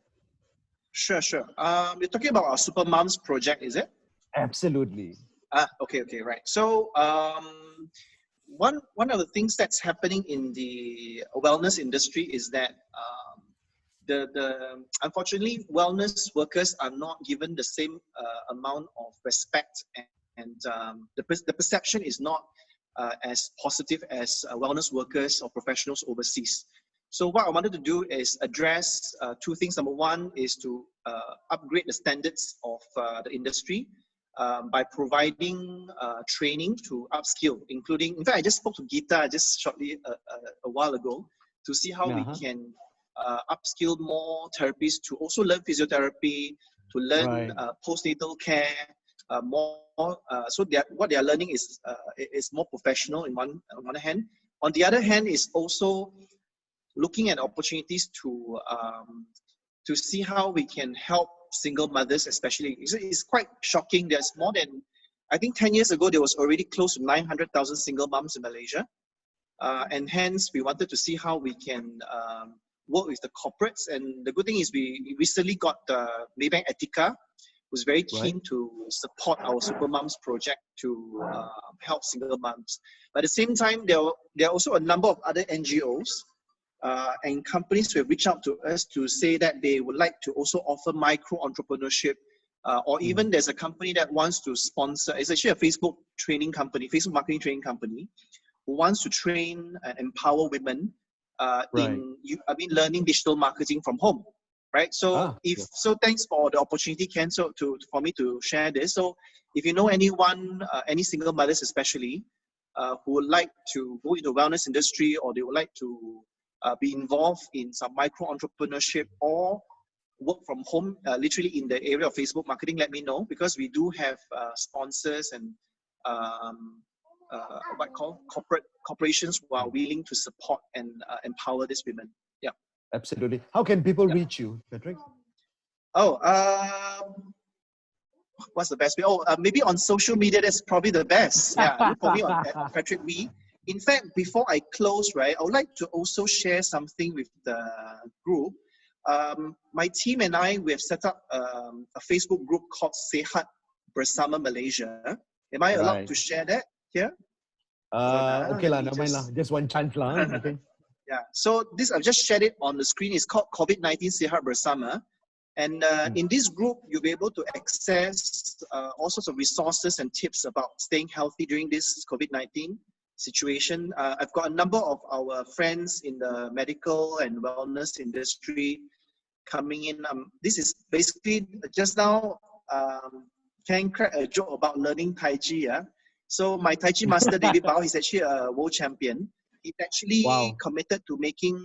Sure. You're talking about our Super Moms project, is it? Absolutely. Okay, right. So one of the things that's happening in the wellness industry is that unfortunately wellness workers are not given the same amount of respect, and the perception is not as positive as wellness workers or professionals overseas. So what I wanted to do is address two things. Number one is to upgrade the standards of the industry by providing training to upskill, including, in fact, I just spoke to Gita just shortly a while ago, to see how we Uh-huh. can upskill more therapists to also learn physiotherapy, to learn Right. postnatal care more. So what they are learning is more professional on one hand. On the other hand, is also looking at opportunities to see how we can help single mothers, especially. It's quite shocking. There's more than, I think 10 years ago, there was already close to 900,000 single moms in Malaysia. And hence, we wanted to see how we can work with the corporates. And the good thing is we recently got Maybank Etiquette, who's very keen to support our Super Mums project to help single moms. But at the same time, there are also a number of other NGOs and companies who have reached out to us to say that they would like to also offer micro entrepreneurship, or even there's a company that wants to sponsor. It's actually a Facebook training company, Facebook marketing training company, who wants to train and empower women learning digital marketing from home. Right. So thanks for the opportunity, Ken. So for me to share this. So if you know anyone, any single mothers especially, who would like to go into the wellness industry, or they would like to be involved in some micro entrepreneurship or work from home, literally in the area of Facebook marketing, let me know, because we do have sponsors and corporations who are willing to support and empower these women. Yeah. Absolutely. How can people reach you, Patrick? What's the best way? Maybe on social media, that's probably the best. Yeah, look for me on Patrick Wee. In fact, before I close, right, I would like to also share something with the group. My team and I, we have set up a Facebook group called Sehat Bersama Malaysia. Am I allowed to share that here? Okay lah, never mind lah. Just one chance lah. Okay. Yeah. So this, I've just shared it on the screen. It's called COVID-19 Sehat Bersama. And in this group, you'll be able to access all sorts of resources and tips about staying healthy during this COVID-19 situation. I've got a number of our friends in the medical and wellness industry coming in. This is basically just now, can crack a joke about learning Tai Chi. Yeah? So my Tai Chi master, David Bao, he's actually a world champion. He's actually committed to making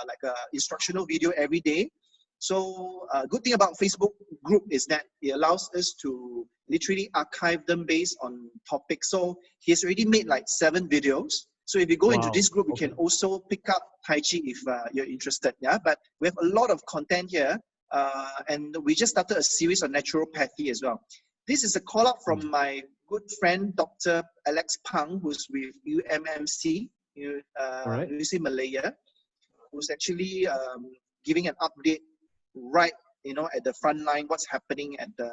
like an instructional video every day. So good thing about Facebook group is that it allows us to literally archive them based on topics. So he has already made like 7 videos. So if you go into this group, you can also pick up Tai Chi if you're interested. Yeah, but we have a lot of content here. And we just started a series on naturopathy as well. This is a call out from my good friend, Dr. Alex Pang, who's with UMMC, UC Malaya, who's actually giving an update right, at the front line, what's happening at the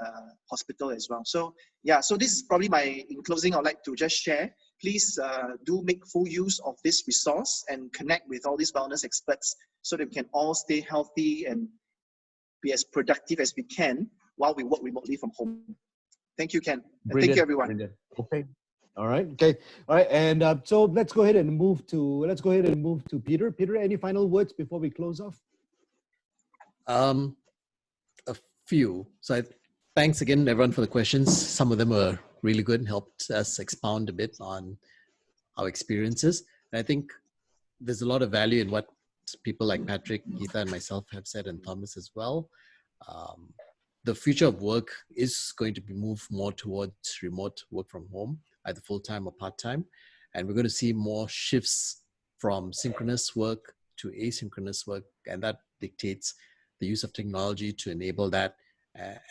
hospital as well. So yeah, so this is probably in closing, I'd like to just share. Please do make full use of this resource and connect with all these wellness experts so that we can all stay healthy and be as productive as we can while we work remotely from home. Thank you, Ken. And thank you, everyone. Brilliant. Okay. All right. Okay. All right. And so let's go ahead and move to Peter. Peter, any final words before we close off? A few. So thanks again, everyone, for the questions. Some of them were really good and helped us expound a bit on our experiences. And I think there's a lot of value in what people like Patrick, Geetha, and myself have said, and Thomas as well. The future of work is going to be moved more towards remote work from home, either full-time or part-time. And we're going to see more shifts from synchronous work to asynchronous work. And that dictates the use of technology to enable that.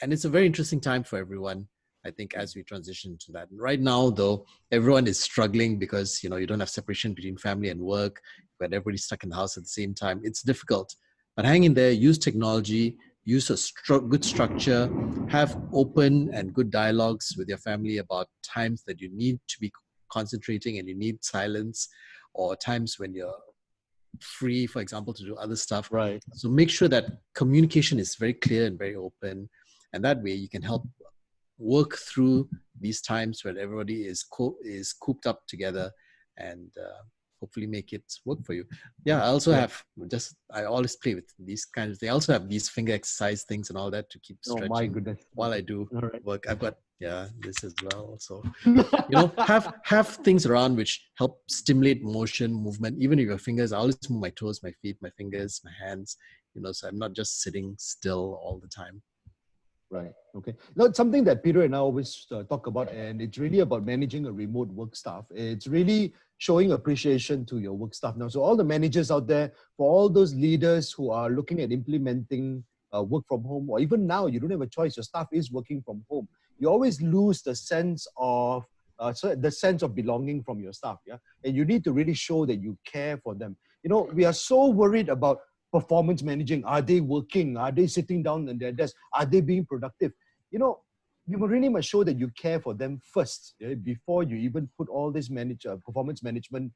And it's a very interesting time for everyone, I think, as we transition to that. Right now, though, everyone is struggling because, you don't have separation between family and work, but everybody's stuck in the house at the same time. It's difficult. But hang in there, use technology, use a good structure, have open and good dialogues with your family about times that you need to be concentrating and you need silence, or times when you're free, for example, to do other stuff. Right. So make sure that communication is very clear and very open. And that way you can help work through these times when everybody is cooped up together and hopefully make it work for you. Yeah, I also have I always play with these kinds of things. I also have these finger exercise things and all that to keep stretching while I do work. I've got Yeah, this as well. So, you know, have things around which help stimulate motion, movement, even with your fingers. I always move my toes, my feet, my fingers, my hands, you know, so I'm not just sitting still all the time. Right. Okay. Now, it's something that Peter and I always talk about, and it's really about managing a remote work staff. It's really showing appreciation to your work staff now. So all the managers out there, for all those leaders who are looking at implementing work from home, or even now you don't have a choice, your staff is working from home. You always lose the sense of the sense of belonging from your staff. Yeah, and you need to really show that you care for them. You know, we are so worried about performance managing. Are they working? Are they sitting down at their desk? Are they being productive? You know, you really must show that you care for them first, before you even put all these performance management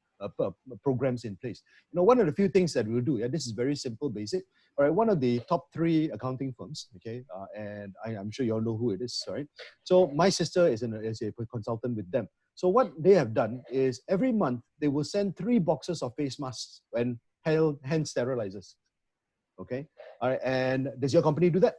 programs in place. You know, one of the few things that we'll do, this is very simple, basic. All right, one of the top 3 accounting firms, okay, and I'm sure you all know who it is, right? So my sister is a consultant with them. So what they have done is every month they will send 3 boxes of face masks and hand sterilizers. Okay. All right. And does your company do that?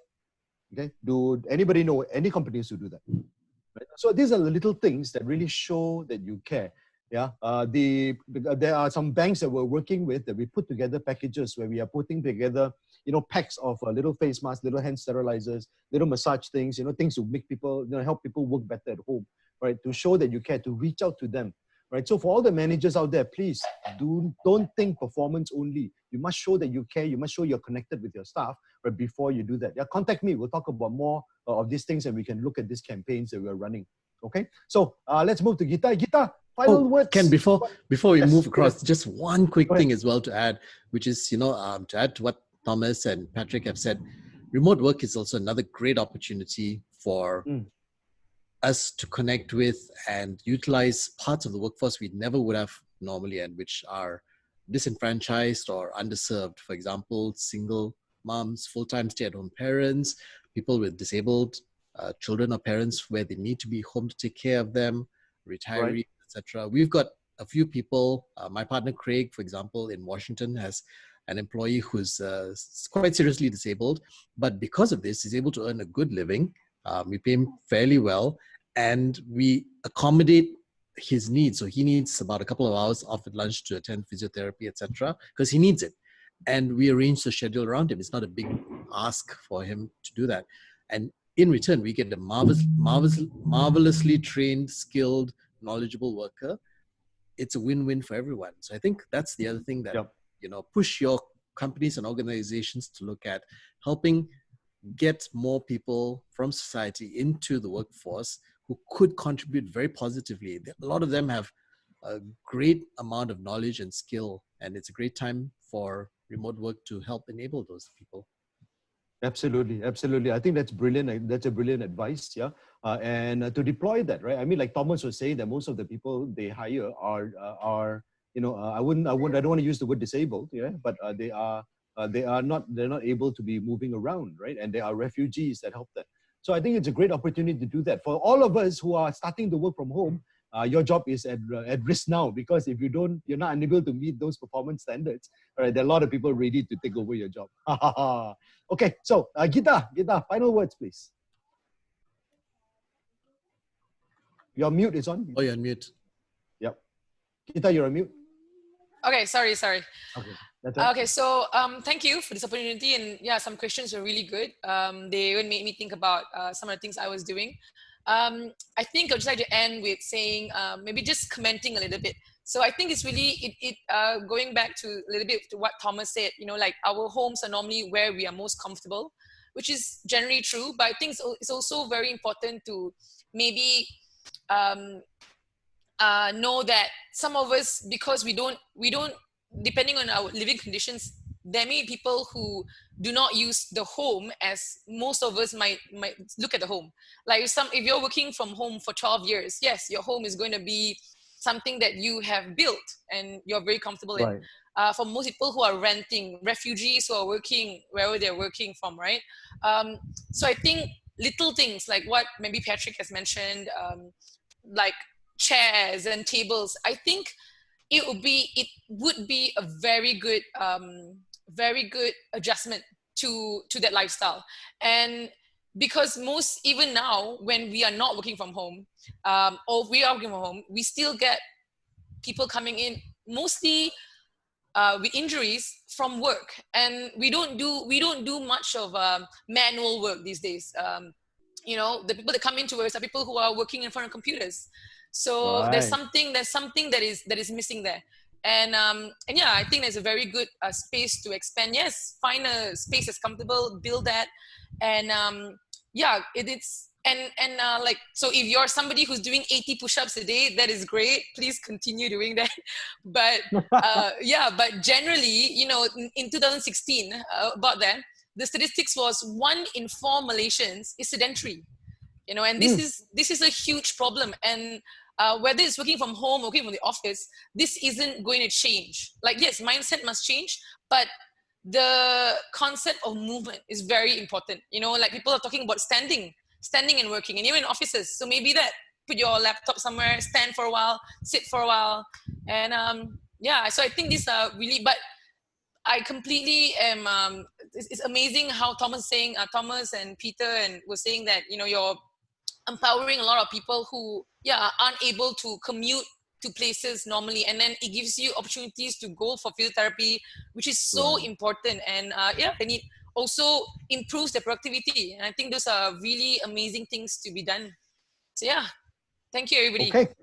Okay. Do anybody know any companies who do that? Right? So these are the little things that really show that you care. Yeah. There are some banks that we're working with that we put together packages where we are putting together, you know, packs of little face masks, little hand sterilizers, little massage things, you know, things to make people, you know, help people work better at home, right? To show that you care, to reach out to them. Right. So for all the managers out there, please don't think performance only. You must show that you care. You must show you're connected with your staff, right, before you do that. Yeah, contact me. We'll talk about more of these things, and we can look at these campaigns that we're running. Okay. So let's move to Gita. Gita, final words. Ken, before we Yes, move across, just one quick go ahead. thing as well to add, which is, you know, to add to what Thomas and Patrick have said, remote work is also another great opportunity for us to connect with and utilize parts of the workforce we never would have normally, and which are disenfranchised or underserved. For example, single moms, full-time stay-at-home parents, people with disabled children or parents where they need to be home to take care of them, retirees, Right. etc. We've got a few people. My partner Craig, for example, in Washington, has an employee who's quite seriously disabled, but because of this, he's able to earn a good living. We pay him fairly well, and we accommodate his needs. So he needs about a couple of hours off at lunch to attend physiotherapy, etc., because he needs it. And we arrange the schedule around him. It's not a big ask for him to do that. And in return, we get a marvelously trained, skilled, knowledgeable worker. It's a win-win for everyone. So I think that's the other thing that, you know, push your companies and organizations to look at, helping get more people from society into the workforce who could contribute very positively. A lot of them have a great amount of knowledge and skill, and it's a great time for remote work to help enable those people. Absolutely, absolutely. I think that's brilliant. That's a brilliant advice. Yeah, and to deploy that, right? I mean, like Thomas was saying, that most of the people they hire are you know, I don't want to use the word disabled, yeah, but they're not able to be moving around, right? And they are refugees that help them. So I think it's a great opportunity to do that for all of us who are starting to work from home. Your job is at risk now, because if you're not unable to meet those performance standards. All right, there are a lot of people ready to take over your job. Okay, so Gita, final words, please. Your mute is on. Oh, you're on mute. Yep. Gita, you're on mute. Okay, sorry. Okay, that's right. Okay, so thank you for this opportunity, and yeah, some questions were really good. They even made me think about some of the things I was doing. I think I'd just like to end with saying, maybe just commenting a little bit. So I think it's really, going back to a little bit to what Thomas said, you know, like our homes are normally where we are most comfortable, which is generally true, but I think it's also very important to maybe know that some of us, because we don't, depending on our living conditions, there may be people who do not use the home as most of us might look at the home. Like if you're working from home for 12 years, yes, your home is going to be something that you have built and you're very comfortable in. For most people who are renting, refugees who are working wherever they're working from, right? So I think little things like what maybe Patrick has mentioned, like chairs and tables, I think it would be a very good adjustment to that lifestyle. And because even now, when we are not working from home, or we are working from home, we still get people coming in, mostly with injuries from work, and we don't do much of manual work these days. The people that come into us are people who are working in front of computers. So there's Right. something that is missing there. And yeah, I think there's a very good space to expand. Yes, find a space that's comfortable, build that. And yeah, it's and like, so if you're somebody who's doing 80 push-ups a day, that is great, please continue doing that. But yeah, but generally, in 2016, about that, the statistics was 1 in 4 Malaysians is sedentary. And this is a huge problem. And whether it's working from home or working from the office, this isn't going to change. Like, yes, mindset must change, but the concept of movement is very important. Like, people are talking about standing and working, and even in offices. So maybe that, put your laptop somewhere, stand for a while, sit for a while. And yeah, so I think these are really, but I completely am. It's amazing how Thomas and Peter and was saying that you're empowering a lot of people who aren't able to commute to places normally, and then it gives you opportunities to go for physiotherapy, which is so Right. important. And and it also improves their productivity. And I think those are really amazing things to be done. So yeah, thank you, everybody. Okay.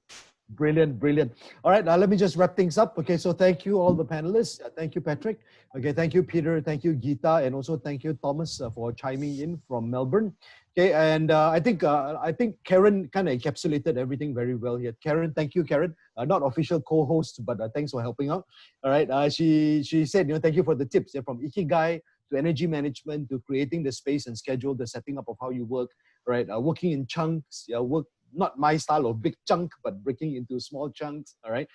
Brilliant, brilliant. All right, now let me just wrap things up. Okay, so thank you all the panelists. Thank you, Patrick. Okay, thank you, Peter. Thank you, Geeta, and also thank you, Thomas, for chiming in from Melbourne. Okay, and I think Karen kind of encapsulated everything very well here. Karen, thank you, Karen. Not official co-host, but thanks for helping out. All right, she said, thank you for the tips. From Ikigai to energy management to creating the space and schedule, the setting up of how you work. Right, working in chunks. Not my style of big chunk, but breaking into small chunks. All right,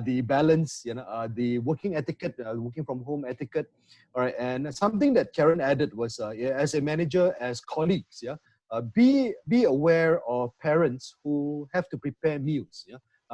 the balance, the working etiquette, working from home etiquette. All right, and something that Karen added was, as a manager, as colleagues, be aware of parents who have to prepare meals.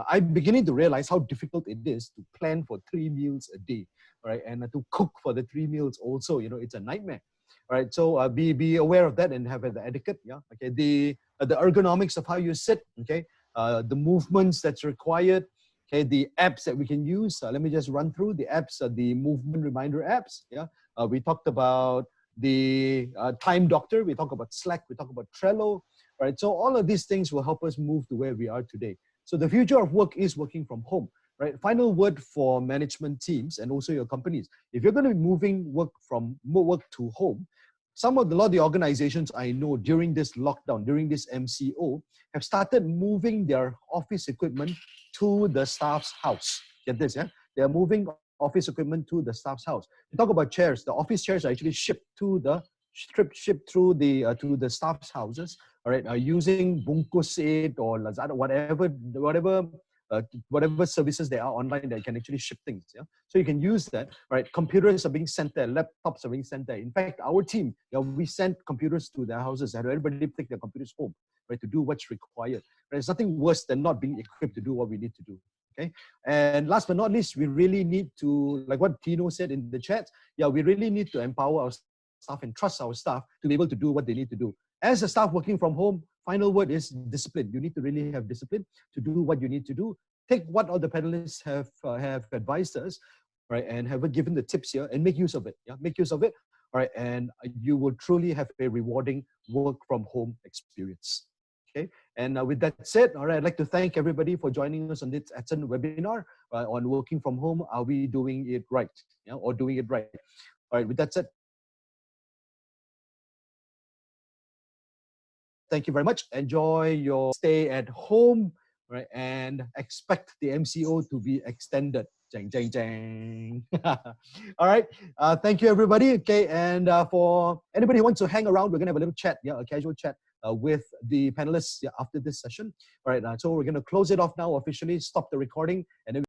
I'm beginning to realize how difficult it is to plan for 3 meals a day. All right, and to cook for the 3 meals also, it's a nightmare. All right, so be aware of that and have the etiquette. Yeah, okay. The ergonomics of how you sit. Okay, the movements that's required. Okay, the apps that we can use. Let me just run through the apps. The movement reminder apps. Yeah, we talked about the time doctor. We talk about Slack. We talk about Trello. Right, so all of these things will help us move to where we are today. So the future of work is working from home. Right, final word for management teams and also your companies. If you're going to be moving work to home, a lot of the organizations I know during this lockdown, during this MCO, have started moving their office equipment to the staff's house. Get this, yeah? They're moving office equipment to the staff's house. We talk about chairs. The office chairs are actually shipped through the staff's houses. All right, using Bungkus8 or Lazada, whatever services there are online that can actually ship things. Yeah, so you can use that. Right, computers are being sent there, laptops are being sent there. In fact, our team, we sent computers to their houses and everybody take their computers home, right, to do what's required. Right? There's nothing worse than not being equipped to do what we need to do. Okay, and last but not least, we really need to, like what Tino said in the chat, we really need to empower our staff and trust our staff to be able to do what they need to do. As a staff working from home, final word is discipline. You need to really have discipline to do what you need to do. Take what all the panelists have advised us, right, and have given the tips here, and make use of it. Yeah, make use of it. All right, and you will truly have a rewarding work from home experience. Okay, and with that said, all right, I'd like to thank everybody for joining us on this Edson webinar on working from home. Are we doing it right? Yeah, or doing it right? All right, with that said, thank you very much. Enjoy your stay at home, right? And expect the MCO to be extended. Jang, jang, jang. All right. Thank you, everybody. Okay. And for anybody who wants to hang around, we're going to have a little chat, a casual chat with the panelists after this session. All right. So we're going to close it off now officially, stop the recording, and then